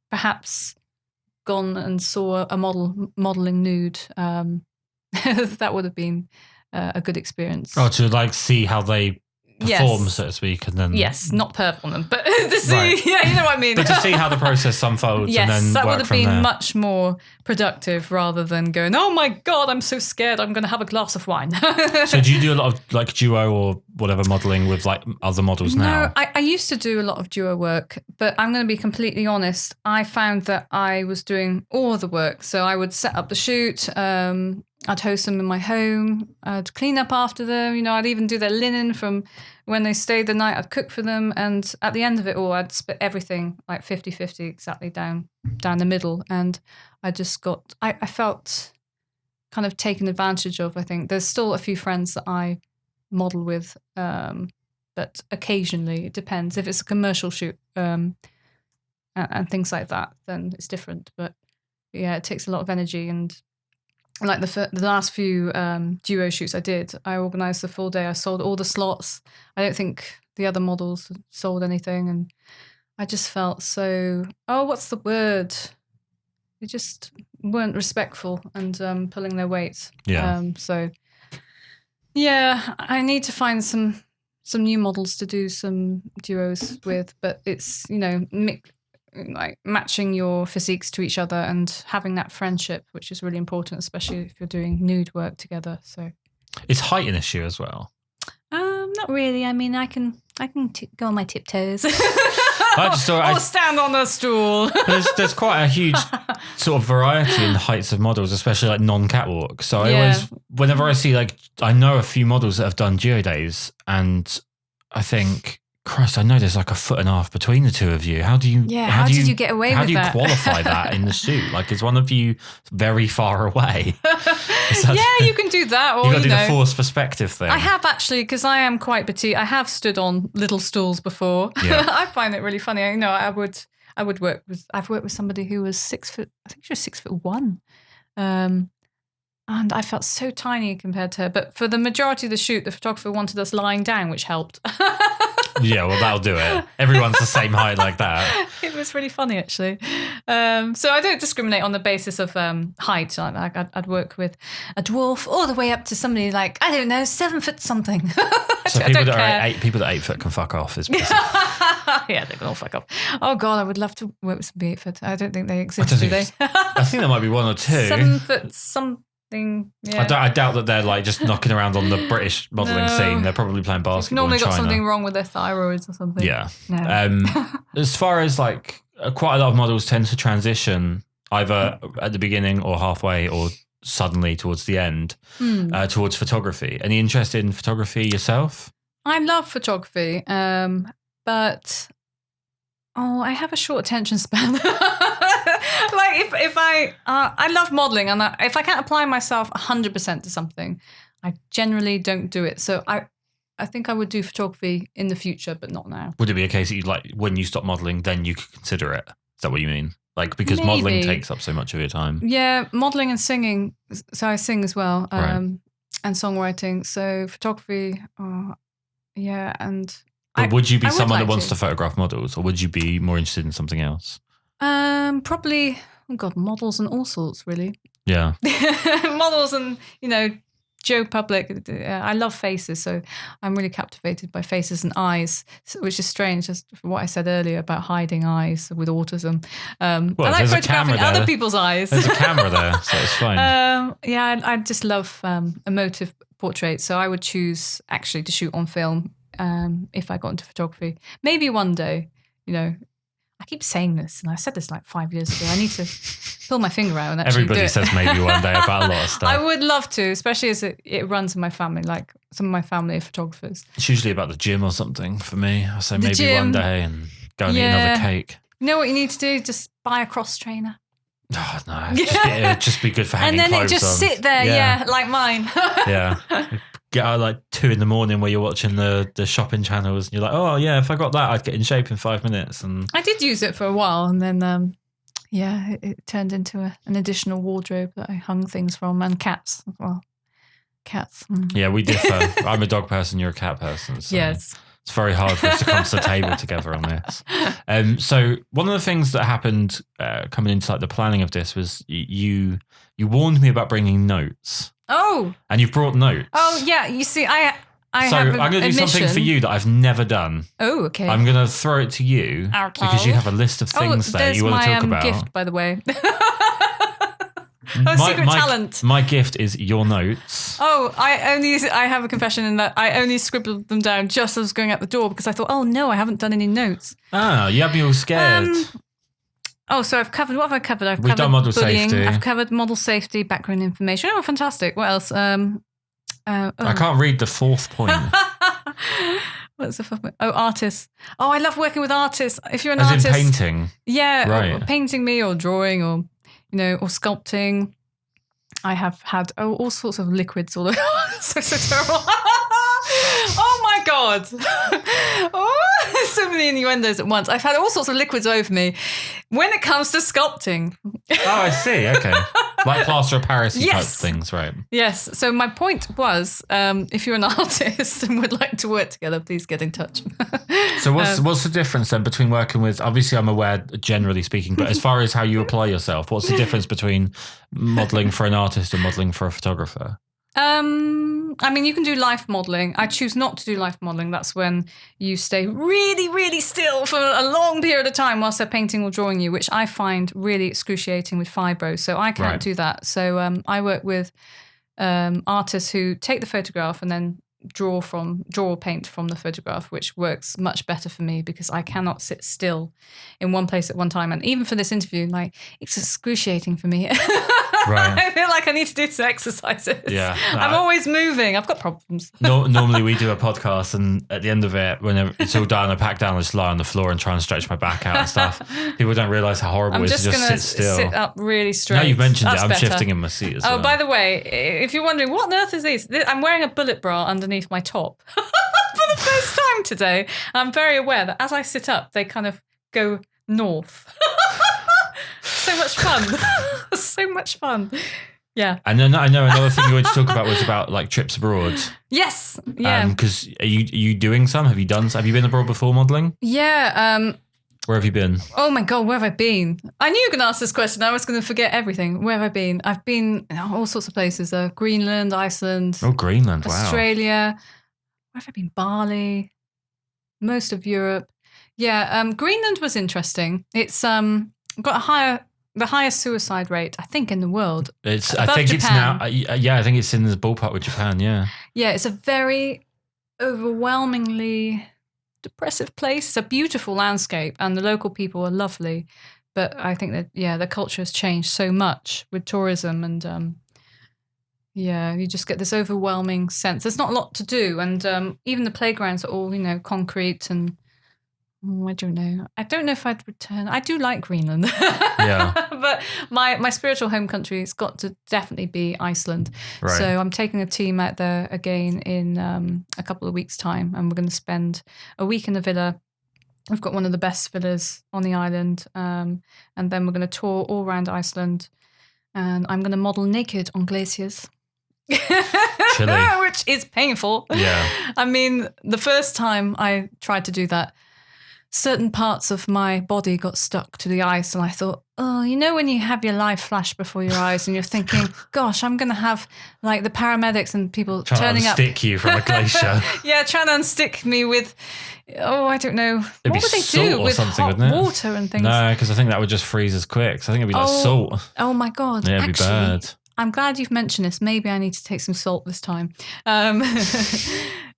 Speaker 2: perhaps gone and saw a modeling nude. That would have been a good experience.
Speaker 1: Oh, to like see how they perform, so to speak, and then
Speaker 2: not perform them, but to see, you know what I mean.
Speaker 1: But to see how the process unfolds, and then
Speaker 2: that
Speaker 1: work
Speaker 2: would have
Speaker 1: from
Speaker 2: been
Speaker 1: there.
Speaker 2: much more productive rather than going, oh my God, I'm so scared, I'm going to have a glass of wine.
Speaker 1: So do you do a lot of like duo or whatever modeling with like other models now?
Speaker 2: No, I used to do a lot of duo work, but I'm going to be completely honest. I found that I was doing all of the work. So I would set up the shoot. I'd host them in my home. I'd clean up after them. I'd even do their linen from when they stayed the night. I'd cook for them. And at the end of it all, I'd split everything like 50-50 exactly down the middle. And I just I felt kind of taken advantage of, I think. There's still a few friends that I model with, but occasionally it depends. If it's a commercial shoot and things like that, then it's different. But yeah, it takes a lot of energy. And like the last few duo shoots I did, I organised the full day. I sold all the slots. I don't think the other models sold anything, and I just felt so, what's the word? They just weren't respectful and pulling their weight.
Speaker 1: Yeah.
Speaker 2: So yeah, I need to find some new models to do some duos with, but it's like matching your physiques to each other and having that friendship, which is really important, especially if you're doing nude work together. So
Speaker 1: is height an issue as well?
Speaker 2: Not really. I mean, I can go on my tiptoes.
Speaker 1: I just thought
Speaker 2: or stand on a stool.
Speaker 1: There's quite a huge sort of variety in the heights of models, especially like non-catwalk. So I always, whenever I see I know a few models that have done duo days, and I think, Christ, I know there's like 1.5 feet between the two of you. How do you?
Speaker 2: Yeah, how did you get away with that?
Speaker 1: How do you qualify that in the shoot? Like, is one of you very far away?
Speaker 2: You can do that. Or,
Speaker 1: you got to do the forced perspective thing.
Speaker 2: I have actually, because I am quite petite. I have stood on little stools before.
Speaker 1: Yeah.
Speaker 2: I find it really funny. I would work with. I've worked with somebody who was 6 foot. I think she was 6'1". And I felt so tiny compared to her. But for the majority of the shoot, the photographer wanted us lying down, which helped.
Speaker 1: Yeah, well, that'll do it. Everyone's the same height like that.
Speaker 2: It was really funny, actually. So I don't discriminate on the basis of height. I'd work with a dwarf all the way up to somebody like, I don't know, 7 foot something.
Speaker 1: So people that are 8 foot can fuck off. Is basically.
Speaker 2: Yeah, they can all fuck off. Oh God, I would love to work with somebody 8 foot. I don't think they exist, do they?
Speaker 1: I think there might be 1 or 2.
Speaker 2: 7 foot something. Yeah.
Speaker 1: I doubt that they're like just knocking around on the British modelling scene. They're probably playing basketball.
Speaker 2: Normally
Speaker 1: in China.
Speaker 2: got something wrong with their thyroids or something.
Speaker 1: Yeah.
Speaker 2: No.
Speaker 1: As far as like quite a lot of models tend to transition either at the beginning or halfway or suddenly towards the end towards photography. Any interest in photography yourself?
Speaker 2: I love photography, but I have a short attention span. Like if I love modeling, and if I can't apply myself 100% to something, I generally don't do it. So I think I would do photography in the future, but not now.
Speaker 1: Would it be a case that you'd like, when you stop modeling, then you could consider it? Is that what you mean? Like, because modeling takes up so much of your time.
Speaker 2: Yeah, modeling and singing. So I sing as well,
Speaker 1: right.
Speaker 2: And songwriting. So photography, yeah. And
Speaker 1: but would you be someone that wants to photograph models, or would you be more interested in something else?
Speaker 2: Probably, models and all sorts, really.
Speaker 1: Yeah.
Speaker 2: Models and, Joe Public. I love faces, so I'm really captivated by faces and eyes, which is strange, just for what I said earlier about hiding eyes with autism. I like photographing other people's eyes.
Speaker 1: There's a camera there, so it's fine.
Speaker 2: I just love emotive portraits, so I would choose actually to shoot on film if I got into photography. Maybe one day, I keep saying this, and I said this like 5 years ago. I need to pull my finger out and actually
Speaker 1: Everybody
Speaker 2: do it.
Speaker 1: says maybe one day about a lot of stuff.
Speaker 2: I would love to, especially as it runs in my family. Like some of my family are photographers.
Speaker 1: It's usually about the gym or something for me. I say maybe one day and go and eat another cake.
Speaker 2: You know what you need to do? Just buy a cross trainer.
Speaker 1: Oh, no, it'd just be good for hanging
Speaker 2: clothes on.
Speaker 1: And then
Speaker 2: it just sit there, like mine.
Speaker 1: Yeah. get out like 2 a.m. where you're watching the shopping channels and you're like, oh yeah, if I got that, I'd get in shape in 5 minutes. And
Speaker 2: I did use it for a while, and then it turned into an additional wardrobe that I hung things from, and cats as well. Cats.
Speaker 1: Yeah, we differ. I'm a dog person, you're a cat person. So
Speaker 2: yes.
Speaker 1: It's very hard for us to come to the table together on this. So one of the things that happened coming into like the planning of this was you warned me about bringing notes.
Speaker 2: Oh.
Speaker 1: And you've brought notes.
Speaker 2: Oh, yeah. You see, I
Speaker 1: so
Speaker 2: have
Speaker 1: I'm going to do something for you that I've never done.
Speaker 2: Oh, okay.
Speaker 1: I'm going to throw it to you because you have a list of things there you want to talk about.
Speaker 2: Gift, by the way. Secret talent.
Speaker 1: My gift is your notes.
Speaker 2: Oh, I have a confession in that I only scribbled them down just as I was going out the door because I thought, oh no, I haven't done any notes.
Speaker 1: Ah, you had me all scared.
Speaker 2: So I've covered, what have I covered?
Speaker 1: We've done model
Speaker 2: bullying.
Speaker 1: safety.
Speaker 2: I've covered model safety, background information. Oh, fantastic. What else?
Speaker 1: I can't read the fourth point.
Speaker 2: What's the fourth point? Oh, artists. Oh, I love working with artists. If you're an
Speaker 1: As
Speaker 2: artist.
Speaker 1: in painting.
Speaker 2: Yeah,
Speaker 1: right.
Speaker 2: Or painting me or drawing or, or sculpting. I have had all sorts of liquids all over. so terrible. Oh my God. There's so many innuendos at once. I've had all sorts of liquids over me when it comes to sculpting.
Speaker 1: Oh, I see. Okay. Like plaster of Paris type things, right?
Speaker 2: Yes. So my point was, if you're an artist and would like to work together, please get in touch.
Speaker 1: So what's the difference then between working with, obviously I'm aware generally speaking, but as far as how you apply yourself, what's the difference between modelling for an artist and modelling for a photographer?
Speaker 2: I mean, you can do life modelling. I choose not to do life modelling. That's when you stay really, really still for a long period of time whilst they're painting or drawing you, which I find really excruciating with fibro. So I can't do that. So I work with artists who take the photograph and then draw or paint from the photograph, which works much better for me because I cannot sit still in one place at one time. And even for this interview, like, it's excruciating for me.
Speaker 1: Right.
Speaker 2: I feel like I need to do some exercises.
Speaker 1: Yeah.
Speaker 2: I'm always moving. I've got problems.
Speaker 1: Normally we do a podcast and at the end of it, when it's all done, I pack down and just lie on the floor and try and stretch my back out and stuff. People don't realise how horrible it is to just sit still.
Speaker 2: Sit up really straight.
Speaker 1: Now you've mentioned
Speaker 2: That's
Speaker 1: I'm
Speaker 2: better.
Speaker 1: shifting in my seat as well.
Speaker 2: Oh, by the way, if you're wondering, what on earth is this? I'm wearing a bullet bra underneath my top for the first time today. I'm very aware that as I sit up, they kind of go north. So much fun. So much fun. Yeah.
Speaker 1: And then I know another thing you wanted to talk about was about like trips abroad.
Speaker 2: Yes. Yeah.
Speaker 1: Because are you doing some? Have you been abroad before modelling?
Speaker 2: Yeah.
Speaker 1: Where have you been?
Speaker 2: Oh my God, where have I been? I knew you were going to ask this question. I was going to forget everything. Where have I been? I've been in all sorts of places. Greenland, Iceland.
Speaker 1: Oh, Greenland. Wow.
Speaker 2: Australia. Where have I been? Bali. Most of Europe. Yeah. Greenland was interesting. It's got the highest suicide rate, I think, in the world.
Speaker 1: I think
Speaker 2: Japan.
Speaker 1: it's now. I think it's in the ballpark with Japan. Yeah.
Speaker 2: Yeah, it's a very overwhelmingly depressive place. It's a beautiful landscape, and the local people are lovely. But I think that the culture has changed so much with tourism, and you just get this overwhelming sense. There's not a lot to do, and even the playgrounds are all concrete and. I don't know. I don't know if I'd return. I do like Greenland.
Speaker 1: Yeah.
Speaker 2: But my spiritual home country has got to definitely be Iceland.
Speaker 1: Right.
Speaker 2: So I'm taking a team out there again in a couple of weeks' time, and we're going to spend a week in the villa. We've got one of the best villas on the island, and then we're going to tour all around Iceland, and I'm going to model naked on glaciers.
Speaker 1: Chilly.
Speaker 2: Which is painful.
Speaker 1: Yeah.
Speaker 2: I mean, the first time I tried to do that, certain parts of my body got stuck to the ice, and I thought, when you have your life flash before your eyes and you're thinking, gosh, I'm going to have like the paramedics and people turning up.
Speaker 1: Trying to unstick you from a glacier.
Speaker 2: Yeah, trying to unstick me with, I don't know.
Speaker 1: It'd
Speaker 2: what would they do with hot water and things?
Speaker 1: No, because I think that would just freeze us quick. So I think it'd be like salt.
Speaker 2: Oh my God.
Speaker 1: Yeah, it'd be bad.
Speaker 2: I'm glad you've mentioned this. Maybe I need to take some salt this time.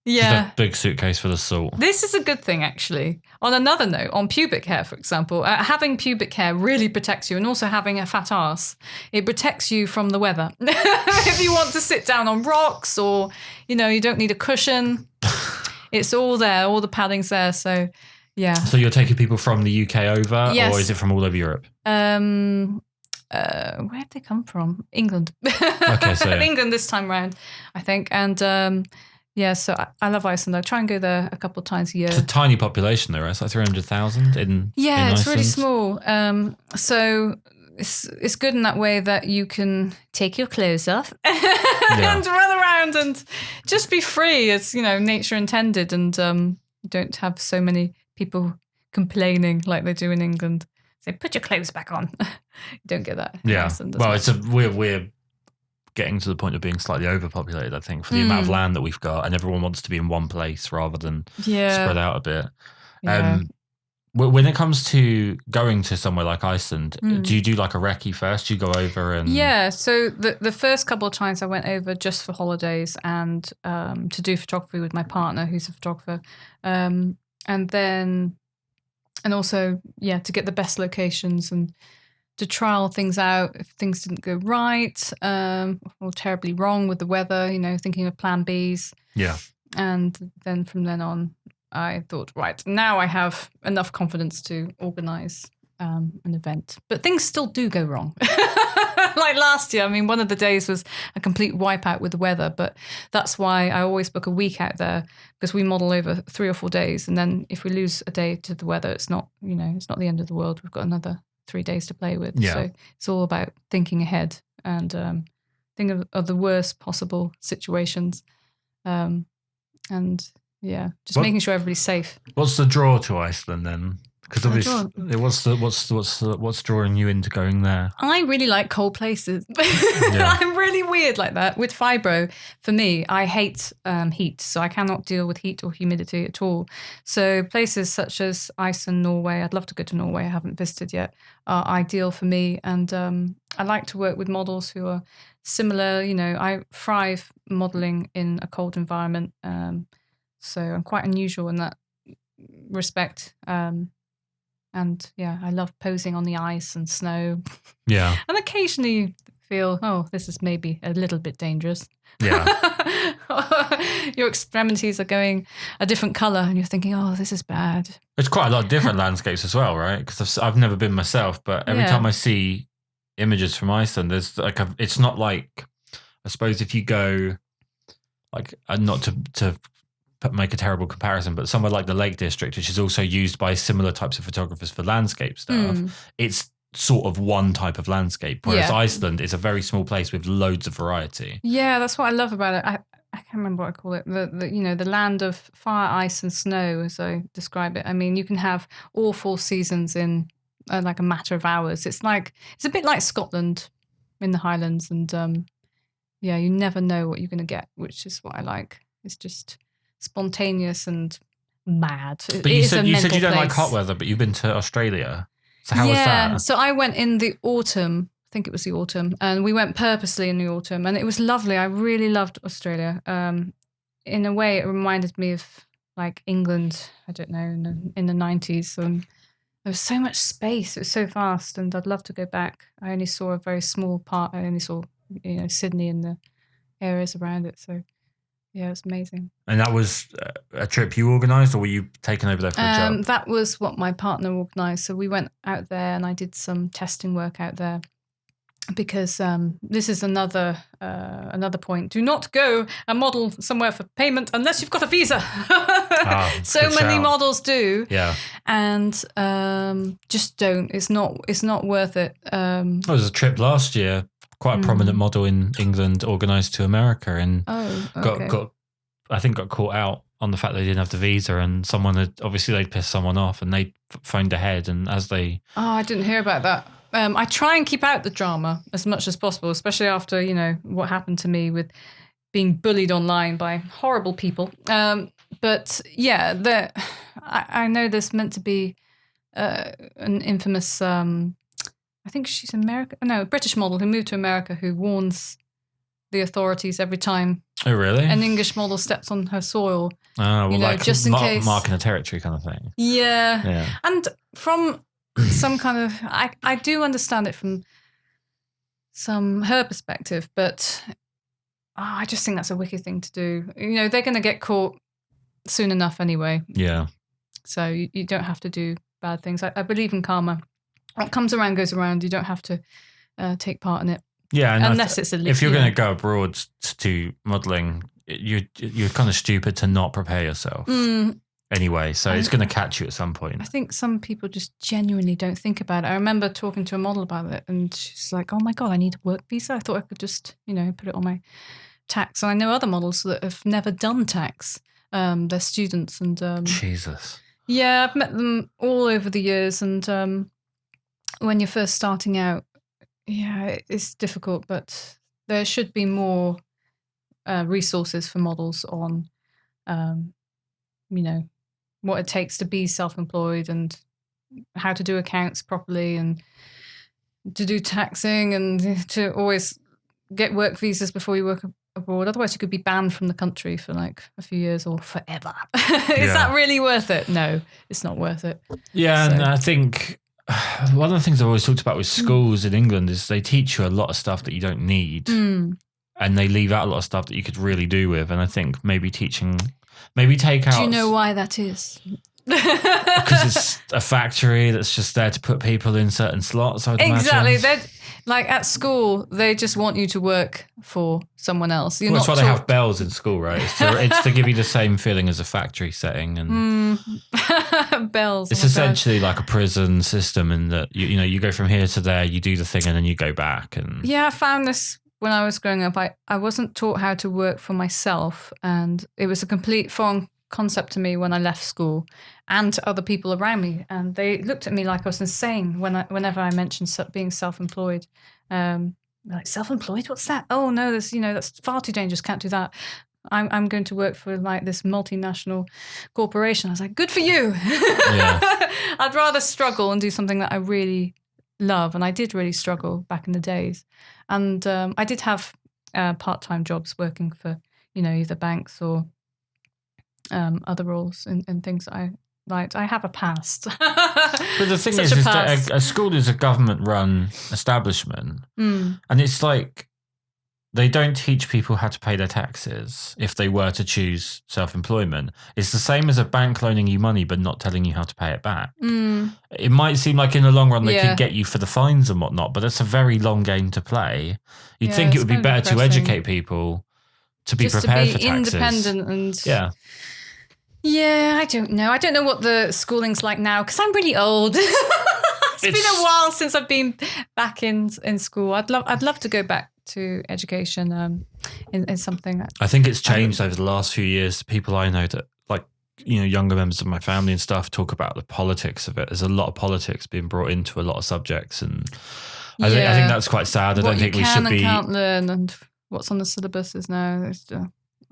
Speaker 1: Yeah. Just a big suitcase full of salt.
Speaker 2: This is a good thing, actually. On another note, on pubic hair, for example, having pubic hair really protects you, and also having a fat ass, it protects you from the weather. If you want to sit down on rocks or, you don't need a cushion, it's all there, all the padding's there. So, yeah.
Speaker 1: So you're taking people from the UK over,
Speaker 2: yes.
Speaker 1: or is it from all over Europe?
Speaker 2: where'd they come from? England.
Speaker 1: Okay, so yeah.
Speaker 2: England this time round, I think. And so I love Iceland. I try and go there a couple of times a year.
Speaker 1: It's a tiny population though, right? It's like 300,000 in
Speaker 2: it's
Speaker 1: Iceland.
Speaker 2: really small. So it's good in that way that you can take your clothes off and run around and just be free as, nature intended, and you don't have so many people complaining like they do in England. Say, put your clothes back on. You don't get that in Iceland.
Speaker 1: Well, we're getting to the point of being slightly overpopulated, I think, for the amount of land that we've got, and everyone wants to be in one place rather than spread out a bit.
Speaker 2: Yeah.
Speaker 1: When it comes to going to somewhere like Iceland, do you do like a recce first? Do you go over and...
Speaker 2: Yeah, so the first couple of times I went over just for holidays and to do photography with my partner, who's a photographer. And also, to get the best locations and to trial things out if things didn't go right or terribly wrong with the weather, thinking of plan Bs.
Speaker 1: Yeah.
Speaker 2: And then from then on, I thought, right, now I have enough confidence to organise an event. But things still do go wrong. Like last year, one of the days was a complete wipeout with the weather, but that's why I always book a week out there, because we model over 3 or 4 days. And then if we lose a day to the weather, it's not the end of the world. We've got another 3 days to play with.
Speaker 1: Yeah.
Speaker 2: So it's all about thinking ahead and thinking of the worst possible situations. Just making sure everybody's safe.
Speaker 1: What's the draw to Iceland then? Because obviously, what's drawing you into going there?
Speaker 2: I really like cold places. I'm really weird like that. With fibro, for me, I hate heat, so I cannot deal with heat or humidity at all. So places such as Iceland, Norway, I'd love to go to Norway, I haven't visited yet, are ideal for me. And I like to work with models who are similar. I thrive modeling in a cold environment. So I'm quite unusual in that respect. I love posing on the ice and snow.
Speaker 1: Yeah.
Speaker 2: And occasionally you feel, this is maybe a little bit dangerous.
Speaker 1: Yeah.
Speaker 2: Your extremities are going a different colour and you're thinking, this is bad.
Speaker 1: It's quite a lot of different landscapes as well, right? Because I've never been myself, but every time I see images from Iceland, there's like it's not like, I suppose if you go, like, not to make a terrible comparison, but somewhere like the Lake District, which is also used by similar types of photographers for landscape stuff, it's sort of one type of landscape, whereas Iceland is a very small place with loads of variety.
Speaker 2: Yeah, that's what I love about it. I can't remember what I call it. The land of fire, ice, and snow, as I describe it. You can have all 4 seasons in like a matter of hours. It's a bit like Scotland in the Highlands, and you never know what you're going to get, which is what I like. It's just spontaneous and mad.
Speaker 1: But you said you don't like hot weather, but you've been to Australia. So how was that?
Speaker 2: So I went in the autumn. I think it was the autumn, and we went purposely in the autumn, and it was lovely. I really loved Australia. In a way, it reminded me of like England. I don't know, in the 90s. There was so much space. It was so vast, and I'd love to go back. I only saw a very small part. I only saw Sydney and the areas around it. So. Yeah, it was amazing.
Speaker 1: And that was a trip you organised, or were you taken over there for a job?
Speaker 2: That was what my partner organised. So we went out there and I did some testing work out there, because this is another point. Do not go and model somewhere for payment unless you've got a visa. So many models do.
Speaker 1: Yeah.
Speaker 2: And just don't. It's not worth it.
Speaker 1: There was a trip last year. Quite a prominent model in England organised to America, and got caught out on the fact they didn't have the visa, and they'd pissed someone off, and they phoned ahead, and
Speaker 2: I didn't hear about that. I try and keep out the drama as much as possible, especially after what happened to me with being bullied online by horrible people. But yeah, I know there's meant to be an infamous. I think she's a British model who moved to America, who warns the authorities every time.
Speaker 1: Oh, really?
Speaker 2: An English model steps on her soil.
Speaker 1: Oh, well,
Speaker 2: just in case.
Speaker 1: Marking a territory kind of thing.
Speaker 2: Yeah. And from some kind of, I do understand it from her perspective, but I just think that's a wicked thing to do. They're going to get caught soon enough anyway.
Speaker 1: Yeah.
Speaker 2: So you don't have to do bad things. I believe in karma. What comes around goes around. You don't have to take part in it.
Speaker 1: Yeah, and
Speaker 2: unless it's
Speaker 1: if you're going to go abroad to modelling, you're kind of stupid to not prepare yourself. Anyway, so it's going to catch you at some point.
Speaker 2: I think some people just genuinely don't think about it. I remember talking to a model about it, and she's like, "Oh my God, I need a work visa. I thought I could just, put it on my tax." And I know other models that have never done tax. They're students, and
Speaker 1: Jesus.
Speaker 2: Yeah, I've met them all over the years, and when you're first starting out, yeah, it's difficult, but there should be more resources for models on, what it takes to be self-employed and how to do accounts properly and to do taxing and to always get work visas before you work abroad. Otherwise, you could be banned from the country for like a few years or forever. Is that really worth it? No, it's not worth it.
Speaker 1: Yeah, and I think one of the things I've always talked about with schools in England is they teach you a lot of stuff that you don't need. And they leave out a lot of stuff that you could really do with. And I think maybe take out...
Speaker 2: Do you know why that is?
Speaker 1: Because it's a factory that's just there to put people in certain slots, I would imagine.
Speaker 2: They're, like at school, they just want you to work for someone else.
Speaker 1: That's why they have bells in school, right? It's to give you the same feeling as a factory setting. And
Speaker 2: bells.
Speaker 1: It's essentially like a prison system in that, you go from here to there, you do the thing and then you go back. And
Speaker 2: yeah, I found this when I was growing up. I wasn't taught how to work for myself, and it was a complete foreign concept to me when I left school and to other people around me, and they looked at me like I was insane whenever I mentioned being self-employed. Like, self-employed, what's that? Oh no, that's far too dangerous, can't do that. I'm going to work for like this multinational corporation. I was like, good for you. Yeah. I'd rather struggle and do something that I really love, and I did really struggle back in the days. And I did have part-time jobs working for either banks or other roles and things that I liked. I have a past.
Speaker 1: But the thing is that a school is a government-run establishment, and it's like they don't teach people how to pay their taxes if they were to choose self-employment. It's the same as a bank loaning you money but not telling you how to pay it back. It might seem like in the long run they could get you for the fines and whatnot, but it's a very long game to play. You'd think it would be better to educate people to be prepared for taxes.
Speaker 2: Independent and yeah, I don't know. I don't know what the schooling's like now because I'm really old. It's been a while since I've been back in school. I'd love to go back to education in something.
Speaker 1: I think it's changed over the last few years. People I know that, like, younger members of my family and stuff talk about the politics of it. There's a lot of politics being brought into a lot of subjects, and I think that's quite sad. I don't think we should be...
Speaker 2: What you can and can't learn and what's on the syllabuses now.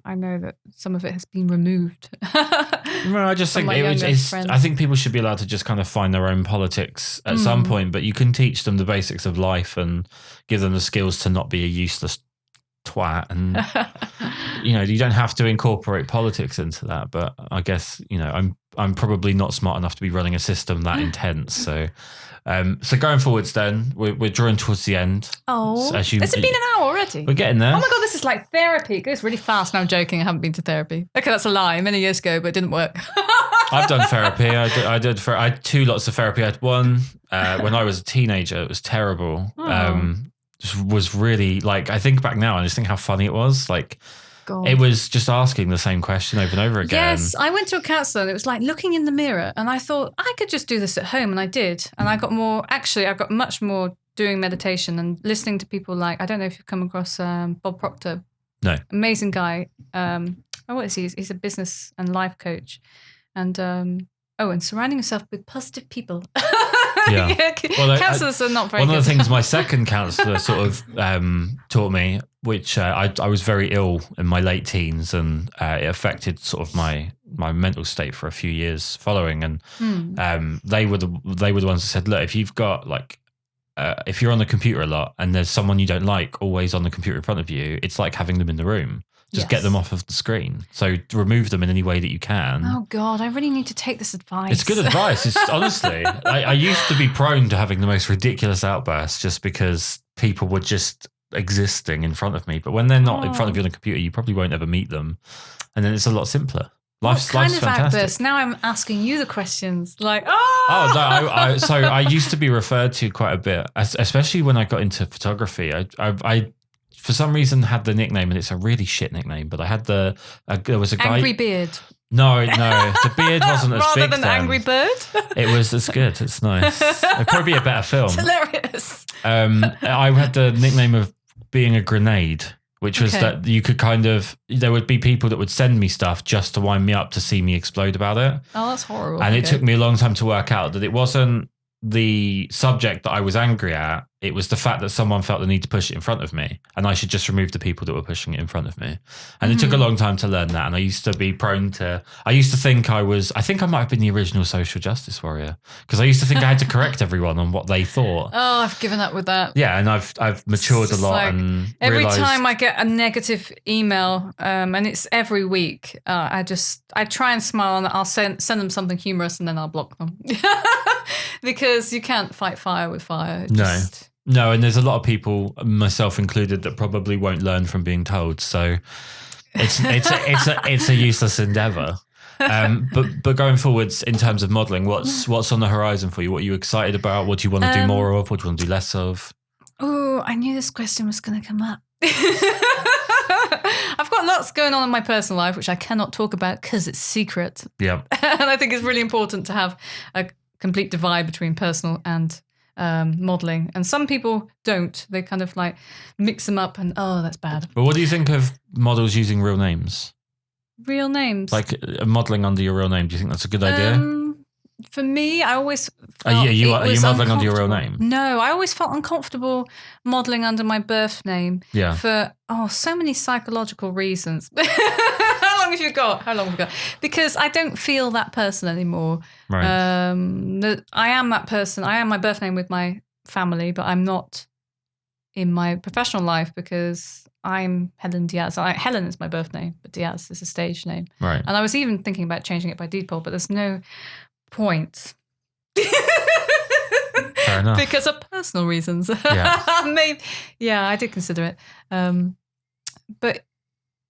Speaker 2: I know that some of it has been removed.
Speaker 1: Well, I just think I think people should be allowed to just kind of find their own politics at some point, but you can teach them the basics of life and give them the skills to not be a useless twat. And, you don't have to incorporate politics into that, but I guess, I'm probably not smart enough to be running a system that intense. So going forwards then, we're drawing towards the end.
Speaker 2: Oh, has it been an hour already?
Speaker 1: We're getting there.
Speaker 2: Oh my God, this is like therapy. It goes really fast. No, I'm joking. I haven't been to therapy. Okay, that's a lie. Many years ago, but it didn't work.
Speaker 1: I've done therapy. I had two lots of therapy. I had one when I was a teenager. It was terrible. Just was really, like, I think back now and I just think how funny it was. Like, God. It was just asking the same question over and over again.
Speaker 2: Yes, I went to a counsellor and it was like looking in the mirror and I thought I could just do this at home, and I did. And I got much more doing meditation and listening to people like, I don't know if you've come across Bob Proctor.
Speaker 1: No.
Speaker 2: Amazing guy. What is he? He's a business and life coach. And and surrounding yourself with positive people. Yeah. Counsellors are not very good.
Speaker 1: One of the things my second counsellor sort of taught me, which I was very ill in my late teens, and it affected sort of my mental state for a few years following. And they were the ones that said, look, if you've got like, if you're on the computer a lot and there's someone you don't like always on the computer in front of you, it's like having them in the room. Just get them off of the screen. So remove them in any way that you can.
Speaker 2: Oh God, I really need to take this advice.
Speaker 1: It's good advice. It's honestly, I used to be prone to having the most ridiculous outbursts just because people were just existing in front of me. But when they're not in front of you on the computer, you probably won't ever meet them. And then it's a lot simpler. Life's
Speaker 2: kind of
Speaker 1: fantastic.
Speaker 2: outburst? Now I'm asking you the questions. Like,
Speaker 1: Oh, no, so I used to be referred to quite a bit, especially when I got into photography. I for some reason had the nickname, and it's a really shit nickname, but I had there was a guy.
Speaker 2: Angry Beard.
Speaker 1: No, the beard wasn't as
Speaker 2: Rather
Speaker 1: big
Speaker 2: than
Speaker 1: then.
Speaker 2: Angry Bird?
Speaker 1: It was as good. It's nice. It'd probably be a better film.
Speaker 2: It's hilarious.
Speaker 1: I had the nickname of being a grenade, which was that you could there would be people that would send me stuff just to wind me up to see me explode about it.
Speaker 2: Oh, that's horrible.
Speaker 1: And it took me a long time to work out that it wasn't the subject that I was angry at. It was the fact that someone felt the need to push it in front of me, and I should just remove the people that were pushing it in front of me. And it took a long time to learn that. And I used to be I used to think I might have been the original social justice warrior, because I used to think I had to correct everyone on what they thought.
Speaker 2: Oh, I've given up with that.
Speaker 1: Yeah, and I've matured a lot.
Speaker 2: Like,
Speaker 1: and
Speaker 2: every
Speaker 1: realized,
Speaker 2: time I get a negative email, and it's every week, I try and smile, and I'll send them something humorous, and then I'll block them. Because you can't fight fire with fire.
Speaker 1: No, and there's a lot of people, myself included, that probably won't learn from being told. So it's a useless endeavor. But going forwards in terms of modelling, what's on the horizon for you? What are you excited about? What do you want to do more of? What do you want to do less of?
Speaker 2: Oh, I knew this question was going to come up. I've got lots going on in my personal life, which I cannot talk about because it's secret.
Speaker 1: Yeah.
Speaker 2: And I think it's really important to have a complete divide between personal and modelling. And some people don't. They kind of like mix them up and, oh, that's bad.
Speaker 1: But what do you think of models using real names?
Speaker 2: Real names?
Speaker 1: Like modelling under your real name. Do you think that's a good idea?
Speaker 2: For me, I always
Speaker 1: Are you modelling under your real name?
Speaker 2: No, I always felt uncomfortable modelling under my birth name.
Speaker 1: Yeah.
Speaker 2: For so many psychological reasons. How long have you got? Because I don't feel that person anymore.
Speaker 1: Right.
Speaker 2: I am that person. I am my birth name with my family, but I'm not in my professional life because I'm Helen Diaz. Helen is my birth name, but Diaz is a stage name.
Speaker 1: Right.
Speaker 2: And I was even thinking about changing it by default, but there's no point.
Speaker 1: Fair enough.
Speaker 2: Because of personal reasons.
Speaker 1: Yeah.
Speaker 2: Maybe, I did consider it. But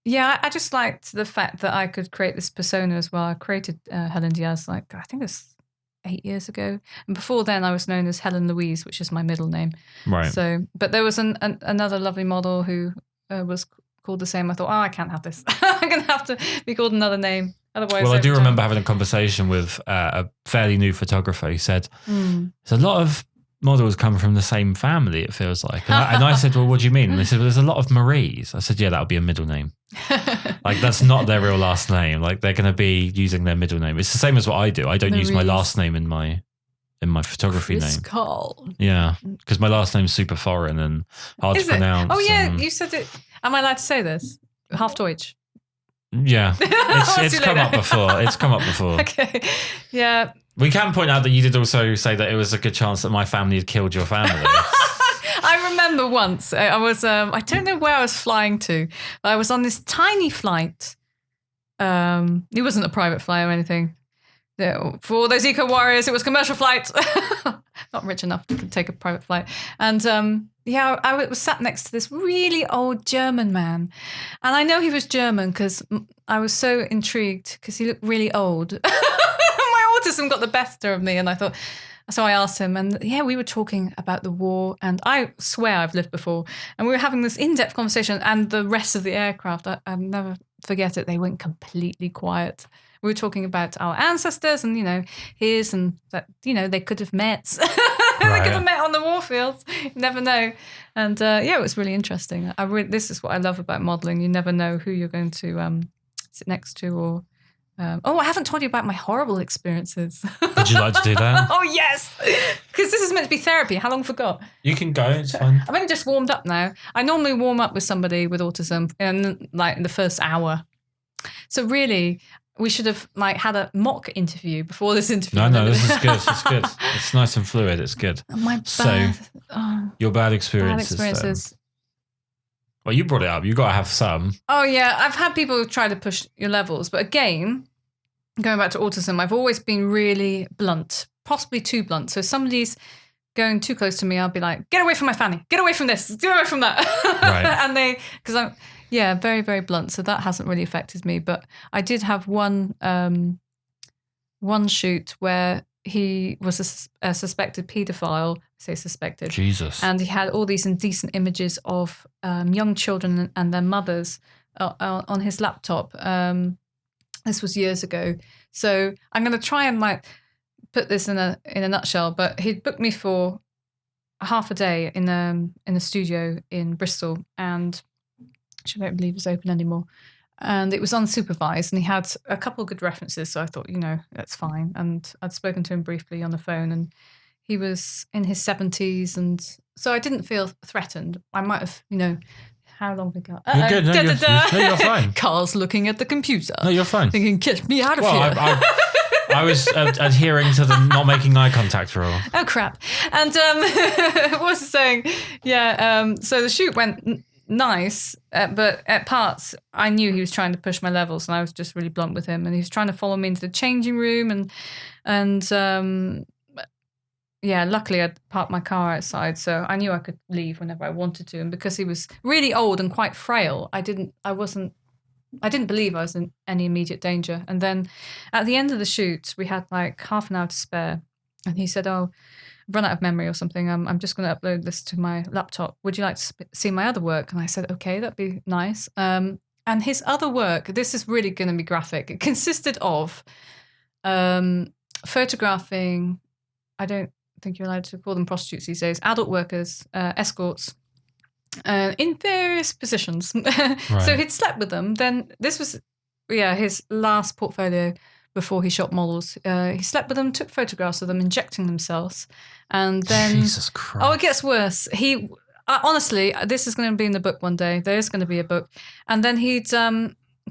Speaker 2: yeah, I just liked the fact that I could create this persona as well. I created Helen Diaz, I think it was 8 years ago. And before then, I was known as Helen Louise, which is my middle name.
Speaker 1: Right.
Speaker 2: So, but there was another lovely model who was called the same. I thought, I can't have this. I'm going to have to be called another name. Otherwise,
Speaker 1: well, I do remember having a conversation with a fairly new photographer who said, there's a lot of models come from the same family, it feels like. And I said, well, what do you mean? And they said, well, there's a lot of Maries. I said, yeah, that'll be a middle name. Like, that's not their real last name. Like, they're going to be using their middle name. It's the same as what I do. I don't use my last name in my photography
Speaker 2: Kris
Speaker 1: name.
Speaker 2: Karl.
Speaker 1: Yeah, because my last name's super foreign and hard to pronounce.
Speaker 2: Oh, yeah, you said it. Am I allowed to say this? Half Deutsch.
Speaker 1: Yeah, it's come up before. It's come up before.
Speaker 2: Okay, yeah.
Speaker 1: We can point out that you did also say that it was a good chance that my family had killed your family.
Speaker 2: I remember once I was, I don't know where I was flying to, but I was on this tiny flight. It wasn't a private flight or anything. For all those eco warriors, it was commercial flight. Not rich enough to take a private flight. And I was sat next to this really old German man. And I know he was German because I was so intrigued because he looked really old. My autism got the better of me. And so I asked him, and we were talking about the war. And I swear I've lived before. And we were having this in-depth conversation. And the rest of the aircraft, I'll never forget it. They went completely quiet. We were talking about our ancestors and, his and that, they could have met. They could have met on the warfields. You never know. And it was really interesting. This is what I love about modelling. You never know who you're going to sit next to or... I haven't told you about my horrible experiences.
Speaker 1: Would you like to do that?
Speaker 2: Oh, yes. Because this is meant to be therapy. How long forgot?
Speaker 1: You can go. It's fine.
Speaker 2: I've only just warmed up now. I normally warm up with somebody with autism in the first hour. So really... we should have had a mock interview before this interview.
Speaker 1: No, this is good. It's good. It's nice and fluid. It's good. Your bad experiences. Well, you brought it up. You got to have some.
Speaker 2: Oh yeah, I've had people try to push your levels, but again, going back to autism, I've always been really blunt, possibly too blunt. So if somebody's going too close to me, I'll be like, "Get away from my fanny! Get away from this! Get away from that!"
Speaker 1: Right.
Speaker 2: And because Yeah, very, very blunt. So that hasn't really affected me. But I did have one shoot where he was a suspected paedophile, say suspected.
Speaker 1: Jesus.
Speaker 2: And he had all these indecent images of young children and their mothers on his laptop. This was years ago. So I'm going to try and like put this in a nutshell, but he'd booked me for half a day in a studio in Bristol, and which I don't believe is open anymore. And it was unsupervised, and he had a couple of good references. So I thought, that's fine. And I'd spoken to him briefly on the phone, and he was in his 70s. And so I didn't feel threatened. I might have, how long we got?
Speaker 1: You're good. No, you're fine.
Speaker 2: Carl's looking at the computer.
Speaker 1: No, you're fine.
Speaker 2: Thinking, get me out of here.
Speaker 1: I was adhering to the not making eye contact rule.
Speaker 2: Oh, crap. And what was I saying? Yeah, so the shoot went nice, but at parts I knew he was trying to push my levels, and I was just really blunt with him, and he was trying to follow me into the changing room, and yeah, luckily I'd parked my car outside, so I knew I could leave whenever I wanted to. And because he was really old and quite frail, I didn't believe I was in any immediate danger. And then at the end of the shoot, we had like half an hour to spare, and he said, "Oh, I've run out of memory or something. I'm just going to upload this to my laptop. Would you like to see my other work?" And I said, "Okay, that'd be nice." And his other work, this is really going to be graphic. It consisted of photographing, I don't think you're allowed to call them prostitutes these days, adult workers, escorts, in various positions. Right. So he'd slept with them. Then this was, his last portfolio before he shot models. He slept with them, took photographs of them injecting themselves, and then
Speaker 1: Jesus Christ.
Speaker 2: Oh, it gets worse. He honestly, this is going to be in the book one day. There is going to be a book, and then he'd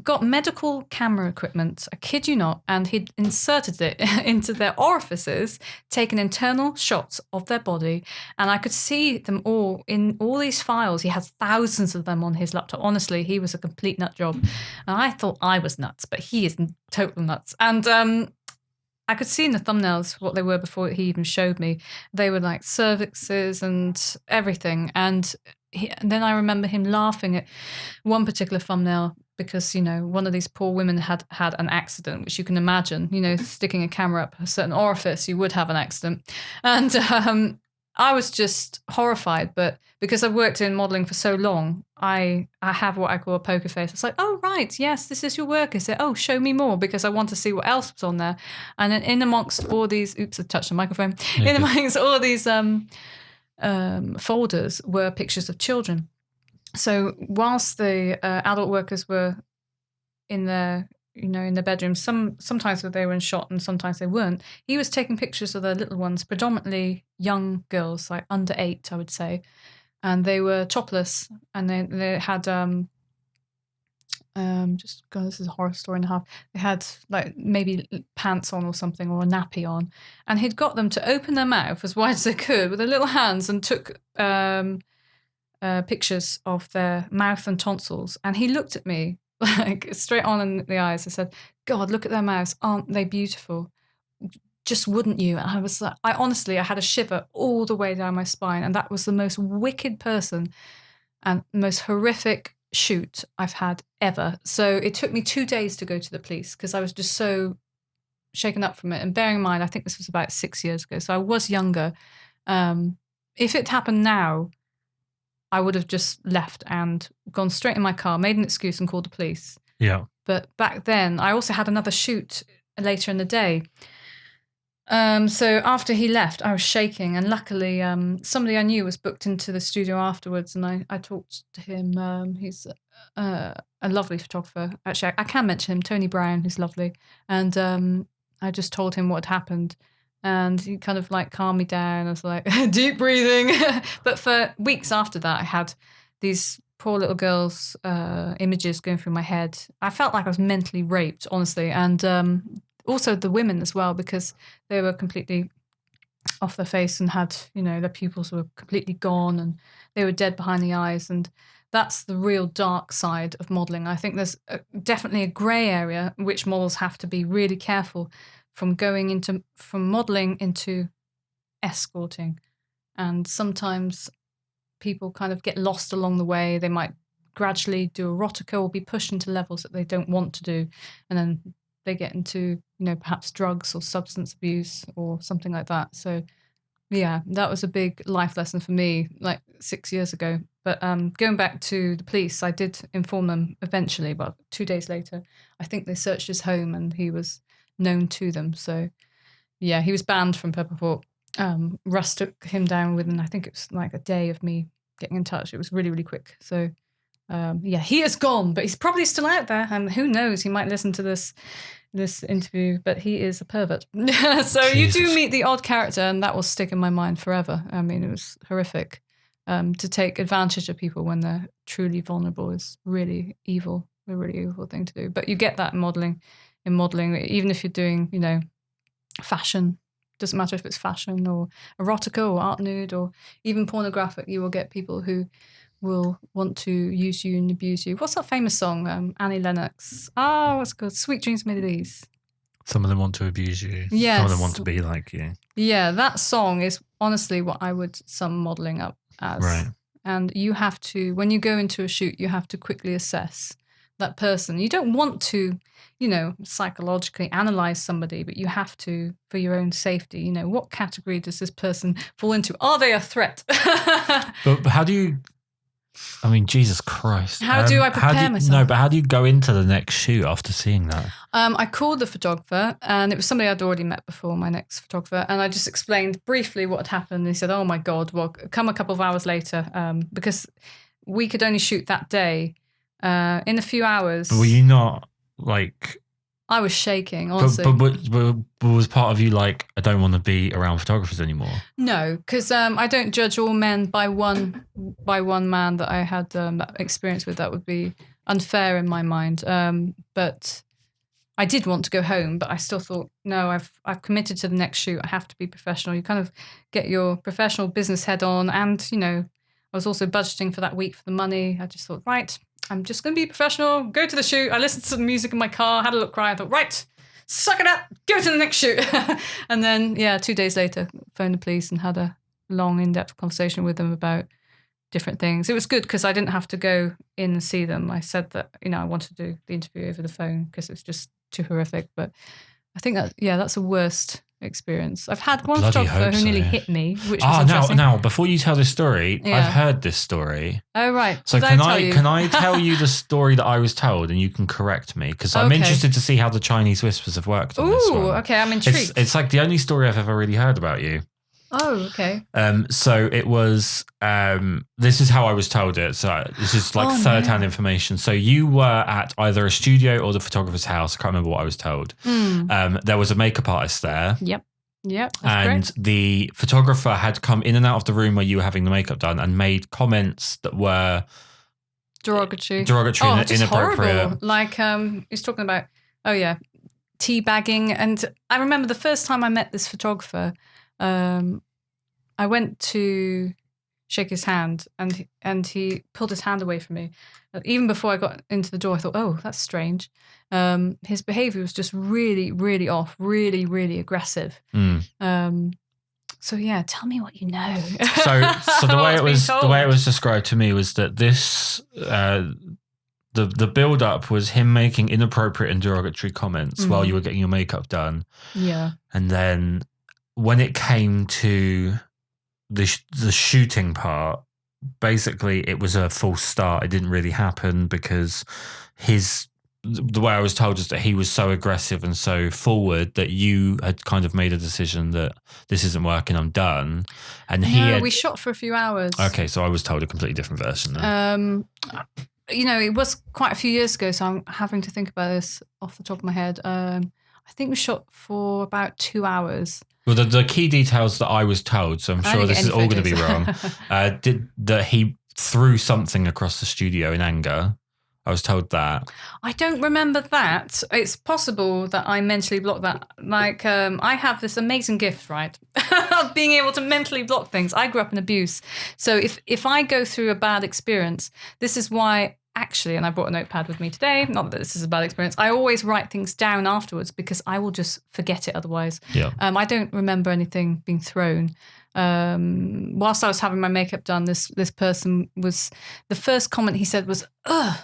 Speaker 2: got medical camera equipment, I kid you not, and he'd inserted it into their orifices, taken internal shots of their body, and I could see them all in all these files. He had thousands of them on his laptop. Honestly, he was a complete nut job. And I thought I was nuts, but he is total nuts. And I could see in the thumbnails what they were before he even showed me. They were like cervixes and everything. And then I remember him laughing at one particular thumbnail because, one of these poor women had an accident, which you can imagine, sticking a camera up a certain orifice, you would have an accident. And I was just horrified, but because I've worked in modelling for so long, I have what I call a poker face. It's like, oh, right, yes, this is your work, is it? Oh, show me more, because I want to see what else was on there. And then in amongst all these, oops, I touched the microphone. Okay. In amongst all these folders were pictures of children. So whilst the adult workers were in their, in their bedrooms, sometimes they were in shot and sometimes they weren't, he was taking pictures of the little ones, predominantly young girls, like under 8, I would say. And they were topless, and they had this is a horror story and a half. They had like maybe pants on or something, or a nappy on, and he'd got them to open their mouth as wide as they could with their little hands and took pictures of their mouth and tonsils. And he looked at me like straight on in the eyes. I said, "God, look at their mouths. Aren't they beautiful? Just wouldn't you?" And I was like, I had a shiver all the way down my spine. And that was the most wicked person and most horrific shoot I've had ever. So it took me 2 days to go to the police because I was just so shaken up from it. And bearing in mind, I think this was about 6 years ago, so I was younger. If it happened now, I would have just left and gone straight in my car, made an excuse and called the police.
Speaker 1: Yeah.
Speaker 2: But back then, I also had another shoot later in the day. So after he left, I was shaking, and luckily somebody I knew was booked into the studio afterwards, and I talked to him. He's a lovely photographer. Actually, I can mention him, Tony Brown, who's lovely. And I just told him what had happened, and he kind of like calmed me down. I was like, deep breathing. But for weeks after that, I had these poor little girls' images going through my head. I felt like I was mentally raped, honestly. And also the women as well, because they were completely off their face and had, their pupils were completely gone and they were dead behind the eyes. And that's the real dark side of modelling. I think there's definitely a grey area in which models have to be really careful from modelling into escorting. And sometimes people kind of get lost along the way. They might gradually do erotica or be pushed into levels that they don't want to do. And then they get into, perhaps drugs or substance abuse or something like that. So yeah, that was a big life lesson for me, like 6 years ago. But going back to the police, I did inform them eventually, about 2 days later. I think they searched his home and he was known to them. So yeah, he was banned from Pepperport. Russ took him down within, I think it was like a day of me getting in touch. It was really, really quick. So yeah, he is gone, but he's probably still out there. And who knows, he might listen to this interview, but he is a pervert. So Jesus. You do meet the odd character, and that will stick in my mind forever. I mean, it was horrific. To take advantage of people when they're truly vulnerable is really evil, a really evil thing to do. But you get that in modelling. Even if you're doing, fashion, doesn't matter if it's fashion or erotica or art nude or even pornographic, you will get people who will want to use you and abuse you. What's that famous song? Annie Lennox. What's it called? Sweet Dreams Made of These.
Speaker 1: Some of them want to abuse you.
Speaker 2: Yes.
Speaker 1: Some of them want to be like you.
Speaker 2: Yeah, that song is honestly what I would sum modelling up as.
Speaker 1: Right.
Speaker 2: And you have to, when you go into a shoot, you have to quickly assess that person. You don't want to, psychologically analyze somebody, but you have to, for your own safety, what category does this person fall into? Are they a threat?
Speaker 1: But how do you... I mean, Jesus Christ.
Speaker 2: How do I prepare myself?
Speaker 1: No, but how do you go into the next shoot after seeing that?
Speaker 2: I called the photographer, and it was somebody I'd already met before, my next photographer, and I just explained briefly what had happened. And he said, oh my God, well, come a couple of hours later, because we could only shoot that day. In a few hours.
Speaker 1: But were you not, like...
Speaker 2: I was shaking, honestly.
Speaker 1: But was part of you like, I don't want to be around photographers anymore? No,
Speaker 2: because I don't judge all men by one man that I had that experience with. That would be unfair in my mind. But I did want to go home, but I still thought, no, I've committed to the next shoot. I have to be professional. You kind of get your professional business head on, and I was also budgeting for that week for the money. I just thought, right, I'm just going to be professional, go to the shoot. I listened to the music in my car, had a look cry. I thought, right, suck it up, go to the next shoot. And then, 2 days later, phoned the police and had a long, in-depth conversation with them about different things. It was good because I didn't have to go in and see them. I said that, I wanted to do the interview over the phone because it was just too horrific. But I think that, that's the worst experience. I've had one photographer who nearly hit me, which was interesting.
Speaker 1: Now, before you tell this story, I've heard this story.
Speaker 2: Oh, right.
Speaker 1: So can I tell you the story that I was told, and you can correct me, because I'm interested to see how the Chinese whispers have worked on this one.
Speaker 2: Ooh, okay, I'm intrigued.
Speaker 1: It's like the only story I've ever really heard about you.
Speaker 2: Oh, okay.
Speaker 1: So it was, this is how I was told it. So this is like third-hand information. So you were at either a studio or the photographer's house. I can't remember what I was told. There was a makeup artist there.
Speaker 2: Yep. That's
Speaker 1: and
Speaker 2: correct.
Speaker 1: The photographer had come in and out of the room where you were having the makeup done and made comments that were
Speaker 2: derogatory
Speaker 1: and inappropriate.
Speaker 2: Horrible. Like he's talking about, teabagging. And I remember the first time I met this photographer, I went to shake his hand, and he pulled his hand away from me. Even before I got into the door, I thought, oh, that's strange. His behavior was just really, really off, really, really aggressive. So tell me what you know.
Speaker 1: So the way it was described to me was that this the build up was him making inappropriate and derogatory comments while you were getting your makeup done.
Speaker 2: Yeah,
Speaker 1: and then when it came to the shooting part, basically it was a false start. It didn't really happen because the way I was told is that he was so aggressive and so forward that you had kind of made a decision that this isn't working, I'm done. And we shot for a few hours. Okay, so I was told a completely different version then.
Speaker 2: It was quite a few years ago, so I'm having to think about this off the top of my head. I think we shot for about 2 hours.
Speaker 1: Well, the key details that I was told, so I'm sure this is all going to be wrong, that he threw something across the studio in anger. I was told that.
Speaker 2: I don't remember that. It's possible that I mentally blocked that. Like, I have this amazing gift, right, of being able to mentally block things. I grew up in abuse. So if I go through a bad experience, this is why... Actually, and I brought a notepad with me today, not that this is a bad experience, I always write things down afterwards because I will just forget it otherwise.
Speaker 1: Yeah.
Speaker 2: I don't remember anything being thrown. whilst I was having my makeup done, this person was, the first comment he said was, "Ugh,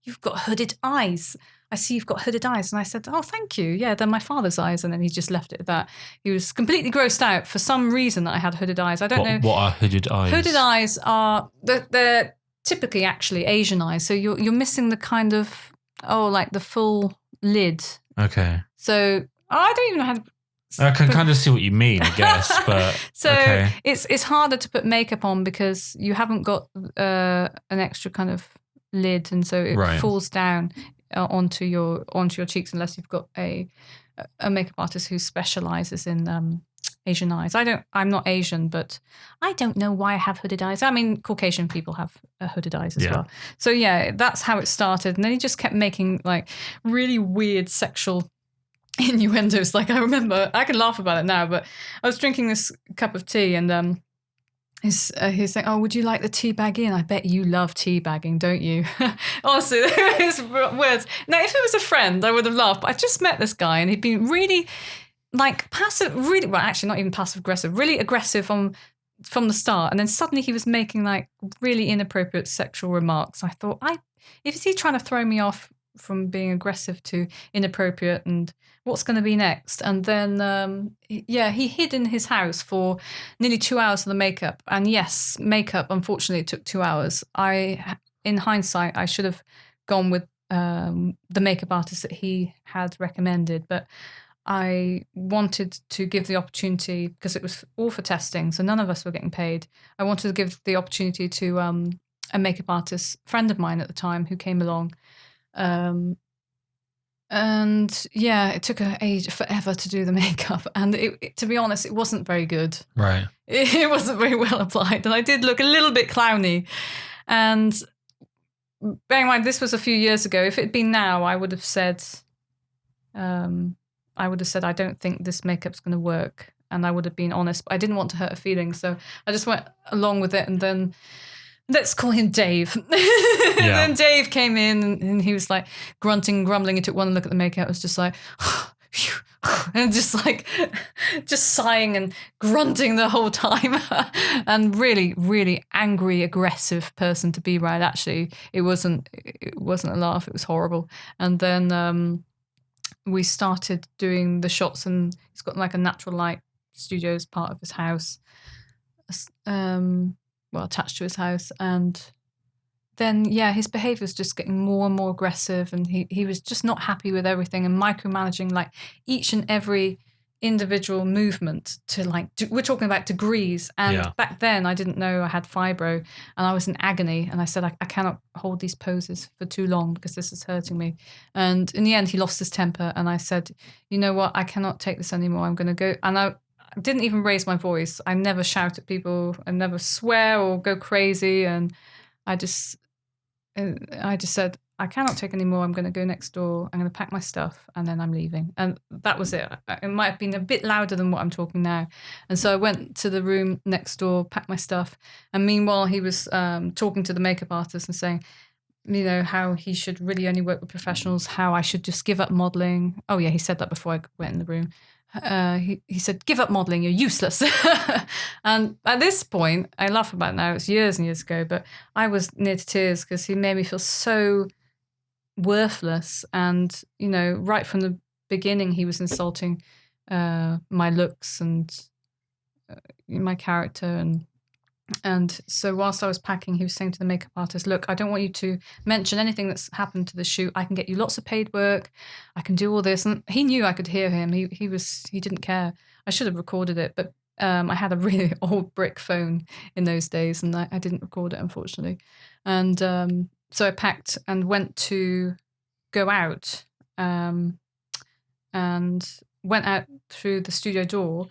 Speaker 2: you've got hooded eyes. I see you've got hooded eyes." And I said, "Oh, thank you. Yeah, they're my father's eyes." And then he just left it at that. He was completely grossed out for some reason that I had hooded eyes. I don't know.
Speaker 1: What are hooded eyes?
Speaker 2: Hooded eyes are, they're typically actually Asian eyes. So you're missing the kind of, like the full lid.
Speaker 1: Okay.
Speaker 2: So I don't even know how to...
Speaker 1: I can kind of see what you mean, I guess, but
Speaker 2: so
Speaker 1: okay.
Speaker 2: It's harder to put makeup on because you haven't got an extra kind of lid, and so it falls down onto your cheeks unless you've got a makeup artist who specializes in Asian eyes. I'm not Asian, but I don't know why I have hooded eyes. I mean, Caucasian people have hooded eyes as well. So yeah, that's how it started, and then he just kept making like really weird sexual innuendos. Like, I remember, I can laugh about it now, but I was drinking this cup of tea, and he's saying, "Oh, would you like the tea baggie?" And I bet you love tea bagging, don't you? Honestly, his words. Now, if it was a friend, I would have laughed, but I just met this guy, and he'd been really like passive, really, well, actually not even passive aggressive, really aggressive from the start, and then suddenly he was making like really inappropriate sexual remarks. I thought, is he trying to throw me off from being aggressive to inappropriate, and what's going to be next? And then he hid in his house for nearly 2 hours of the makeup. And yes, makeup, unfortunately, it took 2 hours. In hindsight, I should have gone with the makeup artist that he had recommended, but I wanted to give the opportunity, because it was all for testing, so none of us were getting paid. I wanted to give the opportunity to a makeup artist friend of mine at the time who came along. And yeah, it took forever to do the makeup, and to be honest, it wasn't very good.
Speaker 1: Right.
Speaker 2: It wasn't very well applied, and I did look a little bit clowny. And bearing in mind, this was a few years ago. If it had been now, I would have said, I don't think this makeup's going to work, and I would have been honest. But I didn't want to hurt her feelings, so I just went along with it, and then. Let's call him Dave. And then Dave came in, and he was like grunting, grumbling. He took one look at the makeup. It was just like, and just sighing and grunting the whole time. And really, really angry, aggressive person to be around. Actually, it wasn't a laugh. It was horrible. And then we started doing the shots, and he's got like a natural light studio as part of his house. Attached to his house, and then his behavior was just getting more and more aggressive, and he was just not happy with everything and micromanaging like each and every individual movement to like we're talking about degrees. And back then I didn't know I had fibro, and I was in agony, and I said I cannot hold these poses for too long because this is hurting me. And in the end he lost his temper, and I said, "You know what, I cannot take this anymore. I'm going to go." And I didn't even raise my voice. I never shout at people. I never swear or go crazy. And I just said, "I cannot take any more. I'm going to go next door. I'm going to pack my stuff, and then I'm leaving." And that was it. It might have been a bit louder than what I'm talking now. And so I went to the room next door, packed my stuff. And meanwhile, he was talking to the makeup artist and saying, you know, how he should really only work with professionals, how I should just give up modeling. Oh yeah, he said that before I went in the room. He said, "Give up modeling, you're useless." And at this point, I laugh about it now, it's years and years ago, but I was near to tears because he made me feel so worthless. And, you know, right from the beginning, he was insulting my looks and my character. And so whilst I was packing, he was saying to the makeup artist, "Look, I don't want you to mention anything that's happened to the shoot. I can get you lots of paid work. I can do all this." And he knew I could hear him. He didn't care. I should have recorded it, but I had a really old brick phone in those days, and I didn't record it, unfortunately. And so I packed and went to go out, and went out through the studio door.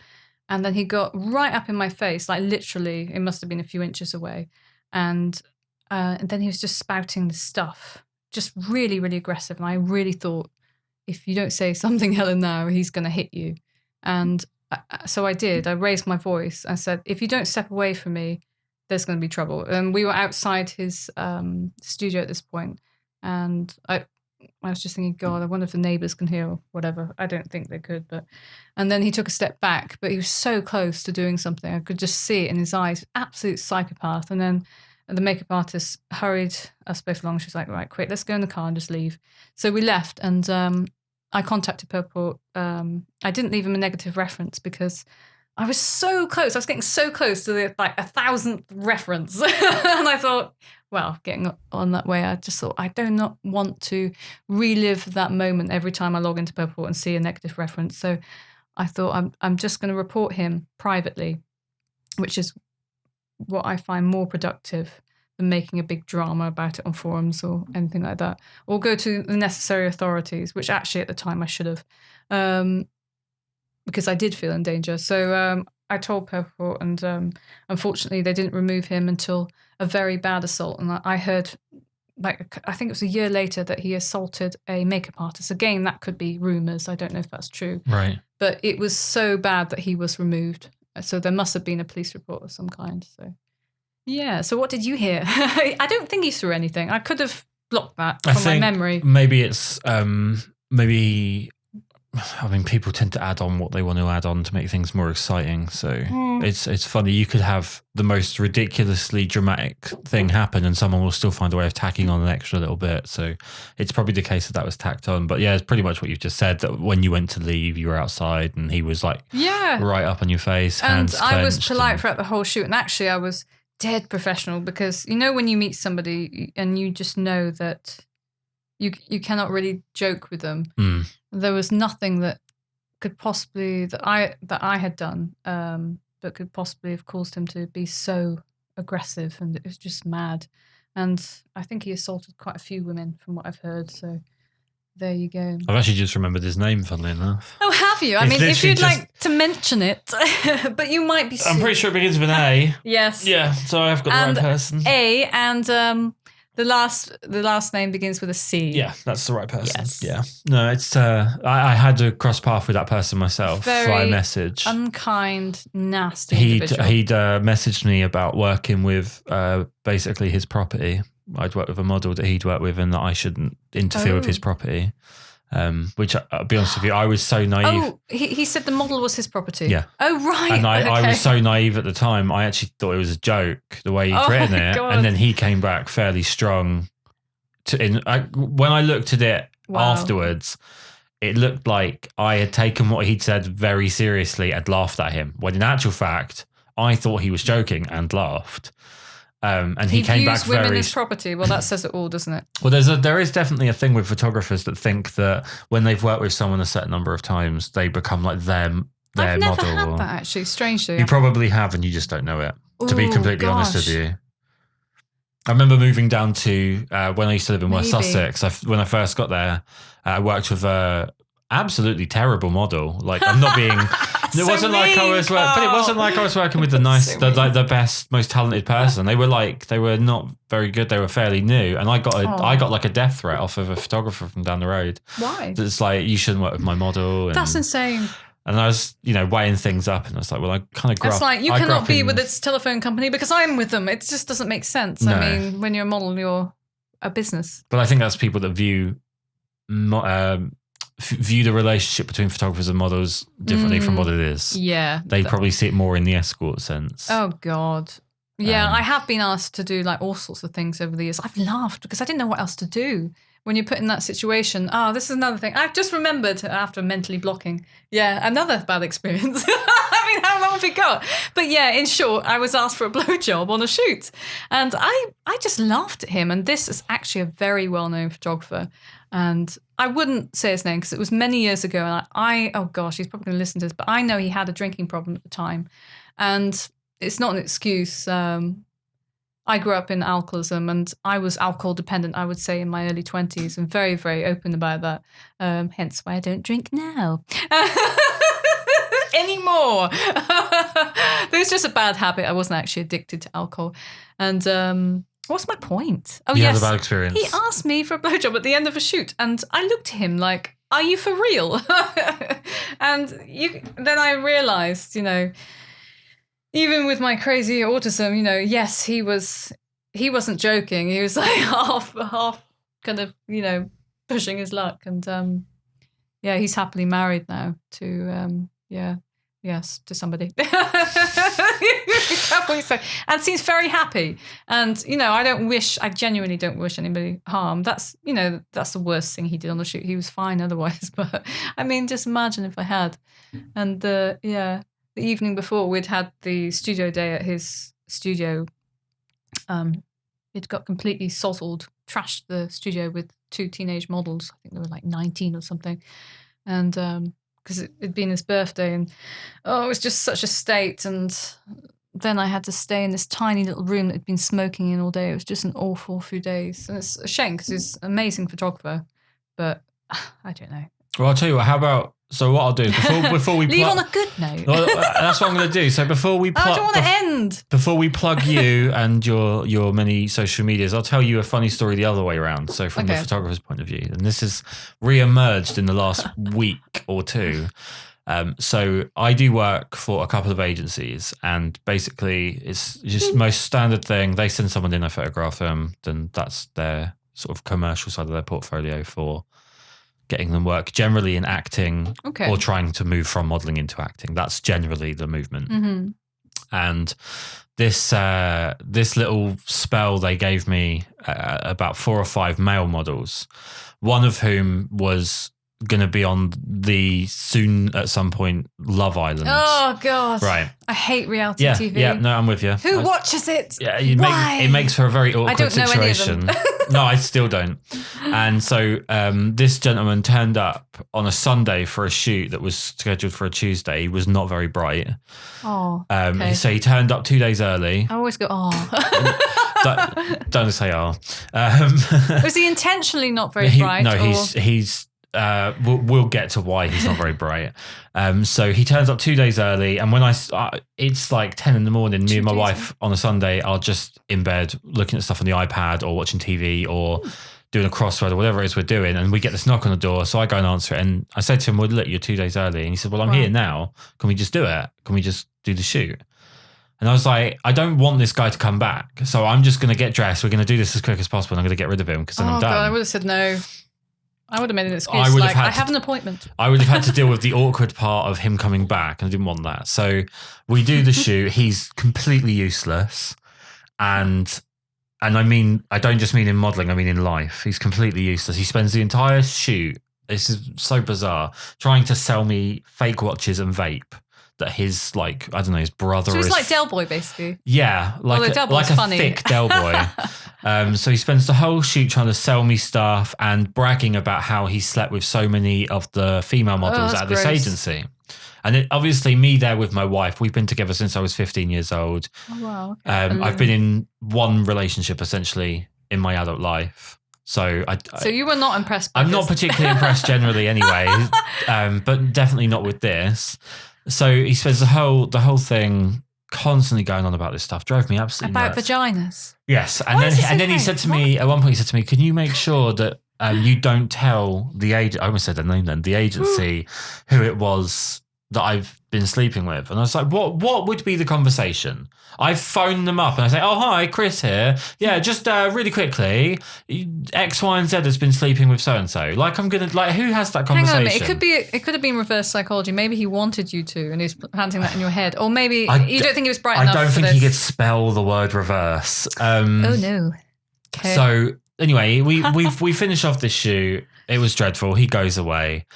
Speaker 2: And then he got right up in my face, like literally, it must have been a few inches away. And then he was just spouting this stuff, just really, really aggressive. And I really thought, if you don't say something, Helen, now, he's going to hit you. And so I did. I raised my voice. I said, "If you don't step away from me, there's going to be trouble." And we were outside his studio at this point. And I was just thinking, God, I wonder if the neighbours can hear or whatever. I don't think they could, and then he took a step back, but he was so close to doing something. I could just see it in his eyes, absolute psychopath. And then the makeup artist hurried us both along. She was like, right, quick, let's go in the car and just leave. So we left, and I contacted Purple. I didn't leave him a negative reference because I was so close. I was getting so close to the 1,000th reference. And I thought, well, getting on that way, I just thought, I do not want to relive that moment every time I log into Purple and see a negative reference. So I thought, I'm just going to report him privately, which is what I find more productive than making a big drama about it on forums or anything like that. Or go to the necessary authorities, which actually at the time I should have. Because I did feel in danger. So I told Purple, and unfortunately they didn't remove him until a very bad assault. And I heard, I think it was a year later, that he assaulted a makeup artist. Again, that could be rumours. I don't know if that's true.
Speaker 1: Right.
Speaker 2: But it was so bad that he was removed. So there must have been a police report of some kind. So yeah. So what did you hear? I don't think he threw anything. I could have blocked that from my memory.
Speaker 1: Maybe it's I mean, people tend to add on what they want to add on to make things more exciting. So it's funny. You could have the most ridiculously dramatic thing happen and someone will still find a way of tacking on an extra little bit. So it's probably the case that was tacked on. But yeah, it's pretty much what you've just said, that when you went to leave, you were outside and he was like right up on your face, hands clenched.
Speaker 2: And I was polite throughout the whole shoot. And actually I was dead professional because, you know, when you meet somebody and you just know that you cannot really joke with them. There was nothing that could possibly that I had done that could possibly have caused him to be so aggressive, and it was just mad. And I think he assaulted quite a few women from what I've heard. So there you go.
Speaker 1: I've actually just remembered his name, funnily enough.
Speaker 2: Oh, have you? I mean, if you'd like to mention it, but you might be.
Speaker 1: I'm pretty sure it begins with an A.
Speaker 2: Yes.
Speaker 1: Yeah. So I've got the right person.
Speaker 2: A and. The last name begins with a C.
Speaker 1: Yeah, that's the right person.
Speaker 2: Yes.
Speaker 1: Yeah. No, it's I had to cross path with that person myself via message.
Speaker 2: Unkind, nasty individual.
Speaker 1: He'd messaged me about working with basically his property. I'd worked with a model that he'd worked with and that I shouldn't interfere with his property. Which, I'll be honest with you, I was so naive.
Speaker 2: Oh, he said the model was his property.
Speaker 1: Yeah.
Speaker 2: Oh, right.
Speaker 1: And I was so naive at the time. I actually thought it was a joke, the way he'd written it.
Speaker 2: God.
Speaker 1: And then he came back fairly strong. When I looked at it afterwards, it looked like I had taken what he'd said very seriously and laughed at him. When in actual fact, I thought he was joking and laughed. And he came back very.
Speaker 2: Women as property. Well, that says it all, doesn't it?
Speaker 1: Well, there is definitely a thing with photographers that think that when they've worked with someone a certain number of times, they become like their model.
Speaker 2: I've never had that, actually. Strangely,
Speaker 1: you probably have, and you just don't know it. To be completely honest with you, I remember moving down to when I used to live in West Sussex. When I first got there, I worked with a absolutely terrible model. Like, I'm not being. It wasn't like I was, but it wasn't like I was working with the best, most talented person. They were not very good. They were fairly new, and I got like a death threat off of a photographer from down the road.
Speaker 2: Why?
Speaker 1: It's like, you shouldn't work with my model.
Speaker 2: That's insane.
Speaker 1: And I was, weighing things up, and I was like, well, I kind of grew up.
Speaker 2: It's like, you cannot be with this telephone company because I'm with them. It just doesn't make sense. No. I mean, when you're a model, you're a business.
Speaker 1: But I think that's people that view the relationship between photographers and models differently from what it is.
Speaker 2: Yeah.
Speaker 1: They probably see it more in the escort sense.
Speaker 2: Oh, God. Yeah, I have been asked to do like all sorts of things over the years. I've laughed because I didn't know what else to do when you're put in that situation. Oh, this is another thing. I've just remembered after mentally blocking. Yeah, another bad experience. I mean, how long have we got? But yeah, in short, I was asked for a blowjob on a shoot. And I just laughed at him. And this is actually a very well-known photographer. And I wouldn't say his name because it was many years ago. And oh gosh, he's probably going to listen to this, but I know he had a drinking problem at the time. And it's not an excuse. I grew up in alcoholism and I was alcohol dependent, I would say, in my early 20s and very, very open about that. Hence why I don't drink now. Anymore. It was just a bad habit. I wasn't actually addicted to alcohol. And what's my point? Oh,
Speaker 1: yes. Had a bad experience.
Speaker 2: He asked me for a blowjob at the end of a shoot and I looked at him like, are you for real? And then I realised, even with my crazy autism, yes, he wasn't joking. He was like half kind of, pushing his luck. And he's happily married now to to somebody. And seems very happy. And I genuinely don't wish anybody harm. That's the worst thing he did on the shoot. He was fine otherwise, but I mean, just imagine if I had. And the evening before, we'd had the studio day at his studio. It got completely sozzled, trashed the studio with 2 teenage models. I think they were like 19 or something. And because it'd been his birthday, and it was just such a state. And then I had to stay in this tiny little room that had been smoking in all day. It was just an awful few days. And it's a shame because he's an amazing photographer, but I don't know.
Speaker 1: Well, I'll tell you what, how about, so what I'll do is before we
Speaker 2: leave on a good note.
Speaker 1: Well, that's what I'm going to do. So before we
Speaker 2: I don't want to end.
Speaker 1: Before we plug you and your many social medias, I'll tell you a funny story the other way around. So from the photographer's point of view, and this has re-emerged in the last week or two. So I do work for a couple of agencies, and basically it's just most standard thing. They send someone in, I photograph them, then that's their sort of commercial side of their portfolio for getting them work, generally in acting or trying to move from modelling into acting. That's generally the movement.
Speaker 2: Mm-hmm.
Speaker 1: And this little spell they gave me about 4 or 5 male models, one of whom was going to be on the soon at some point Love Island.
Speaker 2: Oh God!
Speaker 1: Right.
Speaker 2: I hate reality TV.
Speaker 1: Yeah, no, I'm with you.
Speaker 2: Who watches it?
Speaker 1: Yeah,
Speaker 2: Why?
Speaker 1: It makes for a very awkward situation.
Speaker 2: Know any of them.
Speaker 1: No, I still don't. And so this gentleman turned up on a Sunday for a shoot that was scheduled for a Tuesday. He was not very bright.
Speaker 2: Oh.
Speaker 1: So he turned up 2 days early.
Speaker 2: I always go,
Speaker 1: Don't say
Speaker 2: Was he intentionally not very bright?
Speaker 1: No, he's. We'll get to why he's not very bright. So he turns up 2 days early, and when it's like 10 in the morning, me and my wife on a Sunday are just in bed looking at stuff on the iPad or watching TV or doing a crossword or whatever it is we're doing, and we get this knock on the door. So I go and answer it, and I said to him, well, look, you're 2 days early. And he said, well, I'm here now. Can we just do it? Can we just do the shoot? And I was like, I don't want this guy to come back, so I'm just going to get dressed. We're going to do this as quick as possible, and I'm going to get rid of him because then I'm done.
Speaker 2: God, I would have said no. I would have made an excuse I have an appointment.
Speaker 1: I would have had to deal with the awkward part of him coming back, and I didn't want that. So we do the shoot. He's completely useless. And I mean, I don't just mean in modelling, I mean in life. He's completely useless. He spends the entire shoot, this is so bizarre, trying to sell me fake watches and vape that his, like, I don't know, his brother is...
Speaker 2: So he's like Del Boy, basically.
Speaker 1: Yeah, like a
Speaker 2: funny.
Speaker 1: thick Del Boy. So he spends the whole shoot trying to sell me stuff and bragging about how he slept with so many of the female models at this agency. And obviously me there with my wife, we've been together since I was 15 years old.
Speaker 2: Oh, wow. Okay.
Speaker 1: I've been in one relationship essentially in my adult life. So
Speaker 2: So you were not impressed by
Speaker 1: I'm not particularly impressed generally anyway, but definitely not with this. So he spends the whole thing constantly going on about this stuff. Drove me absolutely nuts.
Speaker 2: About vaginas.
Speaker 1: Yes, and then he said to me at one point. He said to me, "Can you make sure that you don't tell the agent?" I almost said their name then. The agency who it was that I've been sleeping with. And I was like, "What would be the conversation?" I phoned them up and I say, "Oh, hi, Kris here. Yeah, just really quickly, X, Y, and Z has been sleeping with so-and-so." Like, I'm going to, like, who has that conversation?
Speaker 2: Hang on a minute. It could have been reverse psychology. Maybe he wanted you to and he's planting that in your head. Or maybe you don't think he was bright enough.
Speaker 1: I don't think he could spell the word reverse.
Speaker 2: Oh, no. Okay.
Speaker 1: So, anyway, we finish off this shoot. It was dreadful. He goes away.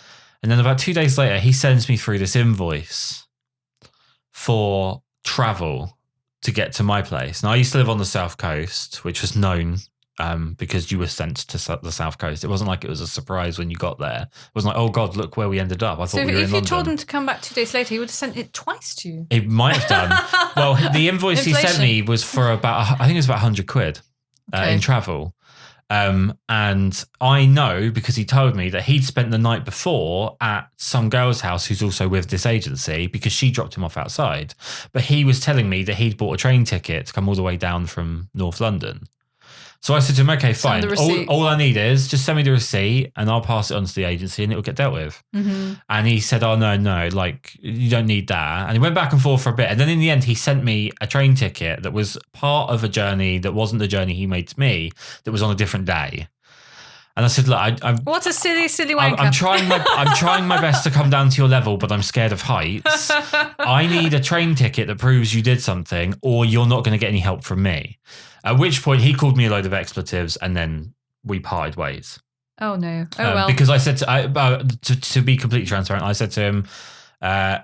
Speaker 1: And then about 2 days later, he sends me through this invoice for travel to get to my place. Now, I used to live on the South Coast, which was known because you were sent to the South Coast. It wasn't like it was a surprise when you got there. It wasn't like, oh, God, look where we ended up. I thought we were in London.
Speaker 2: So if you told him to come back 2 days later, he would have sent it twice to you.
Speaker 1: He might have done. Well, the invoice he sent me was for about, I think it was about 100 quid in travel. And I know because he told me that he'd spent the night before at some girl's house who's also with this agency because she dropped him off outside. But he was telling me that he'd bought a train ticket to come all the way down from North London. So I said to him, okay, fine. All I need is just send me the receipt and I'll pass it on to the agency and it will get dealt with.
Speaker 2: Mm-hmm.
Speaker 1: And he said, oh, no, like, you don't need that. And he went back and forth for a bit. And then in the end, he sent me a train ticket that was part of a journey that wasn't the journey he made to me, that was on a different day. And I said, look, I'm
Speaker 2: what a silly wanker.
Speaker 1: I'm trying my best to come down to your level, but I'm scared of heights. I need a train ticket that proves you did something, or you're not going to get any help from me. At which point he called me a load of expletives, and then we parted ways.
Speaker 2: Oh no! Oh well.
Speaker 1: Because I said to be completely transparent, I said to him,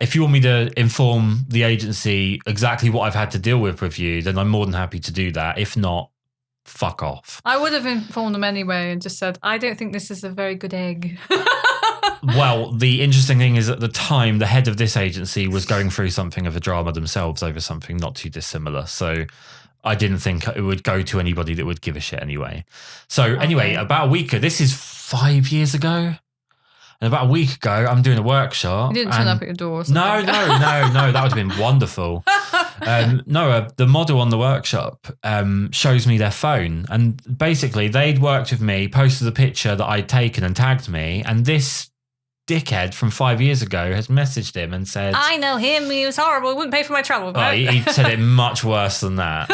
Speaker 1: if you want me to inform the agency exactly what I've had to deal with you, then I'm more than happy to do that. If not, fuck off.
Speaker 2: I would have informed them anyway and just said, I don't think this is a very good egg.
Speaker 1: Well, the interesting thing is at the time, the head of this agency was going through something of a drama themselves over something not too dissimilar. So I didn't think it would go to anybody that would give a shit anyway. So anyway, about a week ago, this is 5 years ago. And about a week ago, I'm doing a workshop.
Speaker 2: You didn't turn up at your door or something.
Speaker 1: No, that would have been wonderful. The model on the workshop shows me their phone. And basically, they'd worked with me, posted a picture that I'd taken and tagged me. And this dickhead from 5 years ago has messaged him and said...
Speaker 2: I know him. He was horrible. He wouldn't pay for my travel.
Speaker 1: Oh, he said it much worse than that.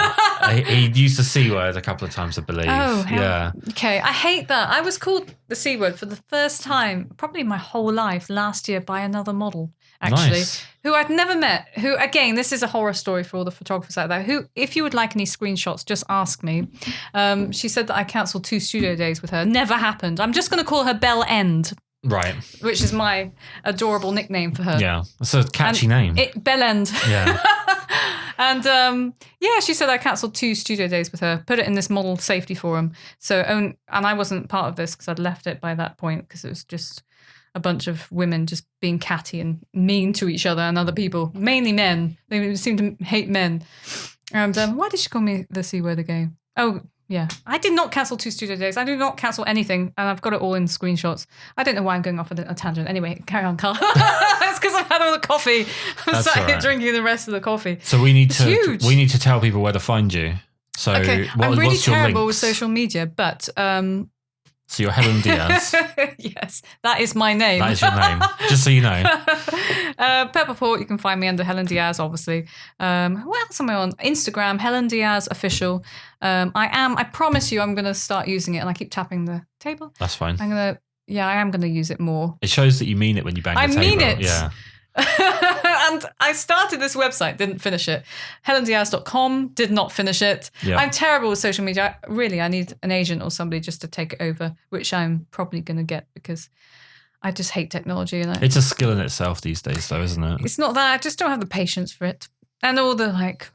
Speaker 1: He used the C word a couple of times, I believe. Oh, yeah.
Speaker 2: Okay, I hate that. I was called the C word for the first time, probably my whole life, last year by another model, actually, who I'd never met. Who, again, this is a horror story for all the photographers out there, who, if you would like any screenshots, just ask me. She said that I cancelled 2 studio days with her. Never happened. I'm just going to call her Bell End.
Speaker 1: Right.
Speaker 2: Which is my adorable nickname for her.
Speaker 1: Yeah. It's a catchy name.
Speaker 2: Bell End.
Speaker 1: Yeah.
Speaker 2: And she said I cancelled 2 studio days with her, put it in this model safety forum. And I wasn't part of this because I'd left it by that point because it was just a bunch of women just being catty and mean to each other and other people, mainly men. They seem to hate men. And why did she call me the C word again? Oh, yeah. I did not cancel 2 studio days. I do not cancel anything. And I've got it all in screenshots. I don't know why I'm going off on a tangent. Anyway, carry on, Karl. It's because I've had all the coffee. I'm sat here drinking the rest of the coffee.
Speaker 1: So we need to tell people where to find you. So
Speaker 2: okay. I'm really terrible with social media, but...
Speaker 1: So you're Helen Diaz.
Speaker 2: Yes, that is my name.
Speaker 1: That is your name, just so you know.
Speaker 2: Pepperport, you can find me under Helen Diaz, obviously. What else am I on? Instagram, Helen Diaz Official. I promise you I'm going to start using it, and I keep tapping the table.
Speaker 1: That's fine.
Speaker 2: I am going to use it more.
Speaker 1: It shows that you mean it when you bang the table. I
Speaker 2: mean it.
Speaker 1: Yeah.
Speaker 2: And I started this website, didn't finish it. HelenDiaz.com, did not finish it. Yep. I'm terrible with social media. I need an agent or somebody just to take it over, which I'm probably going to get because I just hate technology.
Speaker 1: It's a skill in itself these days, though, isn't it?
Speaker 2: It's not that. I just don't have the patience for it. And all the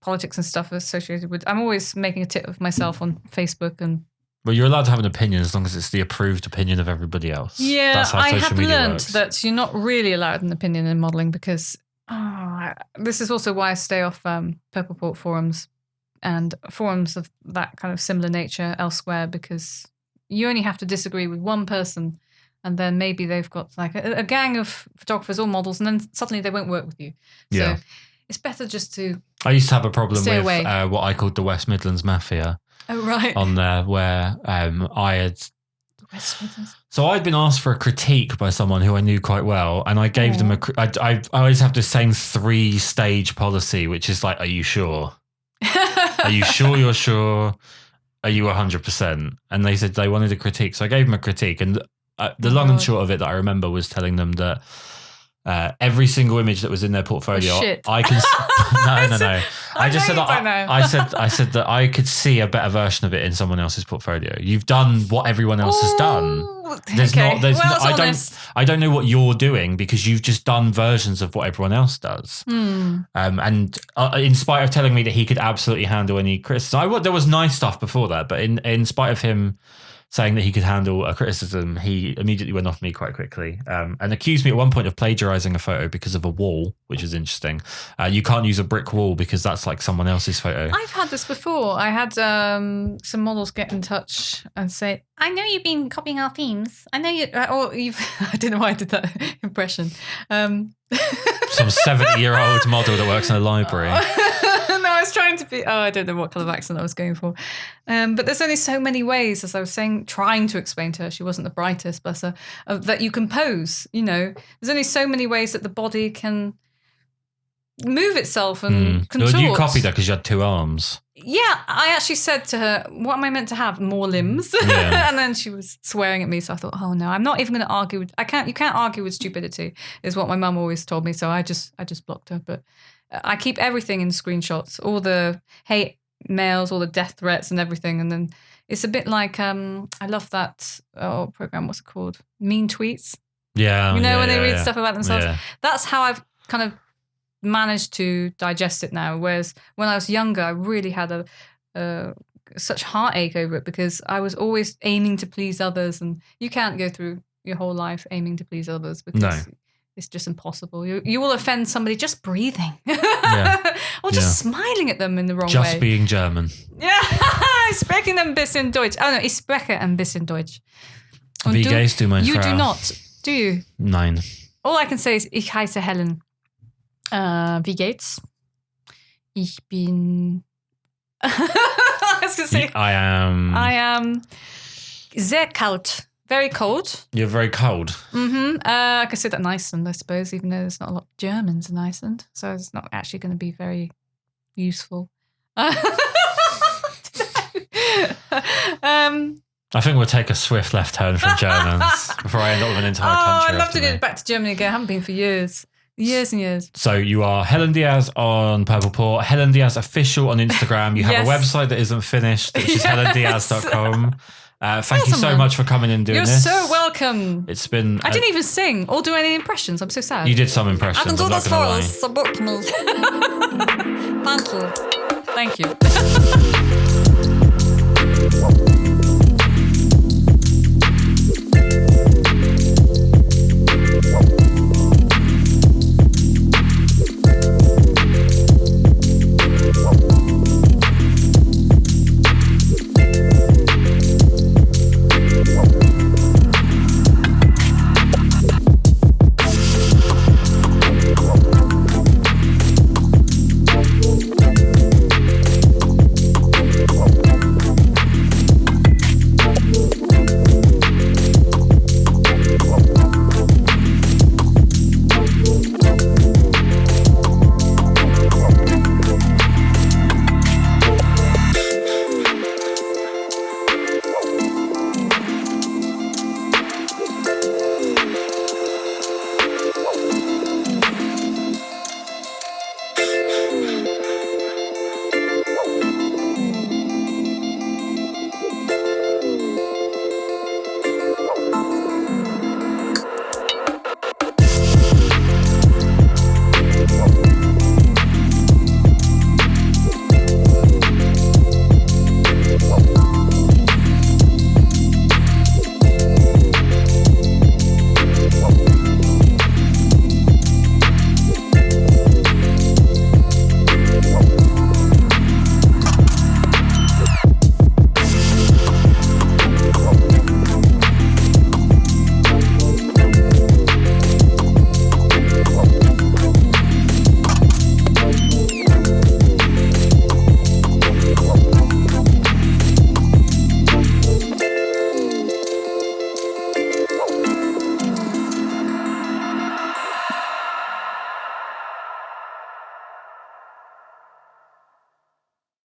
Speaker 2: politics and stuff associated with. I'm always making a tit of myself on Facebook and.
Speaker 1: Well, you're allowed to have an opinion as long as it's the approved opinion of everybody else.
Speaker 2: Yeah,
Speaker 1: that's how
Speaker 2: I
Speaker 1: social
Speaker 2: have
Speaker 1: media
Speaker 2: learned
Speaker 1: works.
Speaker 2: that you're not really allowed an opinion in modelling because this is also why I stay off Purpleport forums and forums of that kind of similar nature elsewhere because you only have to disagree with one person and then maybe they've got like a gang of photographers or models and then suddenly they won't work with you.
Speaker 1: Yeah.
Speaker 2: So it's better just to
Speaker 1: I used to have a problem with
Speaker 2: away.
Speaker 1: What I called the West Midlands Mafia.
Speaker 2: Oh, right.
Speaker 1: On there where I had... So I'd been asked for a critique by someone who I knew quite well, and I gave them I always have the same 3-stage policy, which is like, are you sure? Are you sure you're sure? Are you 100%? And they said they wanted a critique. So I gave them a critique, and the long and short of it that I remember was telling them that every single image that was in their portfolio, I can. No. I just said I said that I could see a better version of it in someone else's portfolio. You've done what everyone else has done. I don't know what you're doing because you've just done versions of what everyone else does. And in spite of telling me that he could absolutely handle any criticism, there was nice stuff before that, but in spite of him saying that he could handle a criticism, he immediately went off me quite quickly and accused me at one point of plagiarizing a photo because of a wall, which is interesting. You can't use a brick wall because that's like someone else's photo.
Speaker 2: I've had this before. I had some models get in touch and say, I know you've been copying our themes. I know you've, I don't know why I did that impression. Some
Speaker 1: 70-year-old model that works in a library.
Speaker 2: No, I was trying to be, I don't know what kind of accent I was going for. But there's only so many ways, as I was saying, trying to explain to her, she wasn't the brightest, bless her, that you can pose, There's only so many ways that the body can move itself and contort.
Speaker 1: Well, you copied her because you had 2 arms.
Speaker 2: Yeah, I actually said to her, what am I meant to have? More limbs?
Speaker 1: Yeah.
Speaker 2: And then she was swearing at me. So I thought, oh no, I'm not even going to argue with, you can't argue with stupidity is what my mum always told me. So I just blocked her. But I keep everything in screenshots, all the hate mails, all the death threats and everything. And then it's a bit like, I love that program, what's it called? Mean Tweets.
Speaker 1: Yeah.
Speaker 2: You know, when they read stuff about themselves.
Speaker 1: Yeah.
Speaker 2: That's how I've kind of managed to digest it now. Whereas when I was younger, I really had such heartache over it because I was always aiming to please others, and you can't go through your whole life aiming to please others because it's just impossible. You will offend somebody just breathing or just smiling at them in the wrong way.
Speaker 1: Just being German.
Speaker 2: Yeah, sprechen ein bisschen Deutsch. Oh no, ich spreche ein bisschen Deutsch.
Speaker 1: Wie gehst du, mein
Speaker 2: You
Speaker 1: Frau?
Speaker 2: do not, do you?
Speaker 1: Nein.
Speaker 2: All I can say is ich heiße Helen. Wie geht's? Ich bin. I was gonna say.
Speaker 1: I am
Speaker 2: sehr kalt. Very cold.
Speaker 1: You're very cold.
Speaker 2: Mm-hmm. I could say that in Iceland, I suppose, even though there's not a lot of Germans in Iceland, so it's not actually going to be very useful.
Speaker 1: I think we'll take a swift left turn from Germans before I end up with an entire country.
Speaker 2: I'd love to get back to Germany again. I haven't been for years. Years and years.
Speaker 1: So you are Helen Diaz on Purple Paw, Helen Diaz Official on Instagram. You have a website that isn't finished, which is helendiaz.com. Thank you so much for coming and doing this.
Speaker 2: You're so welcome.
Speaker 1: It's been...
Speaker 2: I didn't even sing or do any impressions. I'm so sad.
Speaker 1: You did some impressions.
Speaker 2: I can do this for us, so book me. Thank you.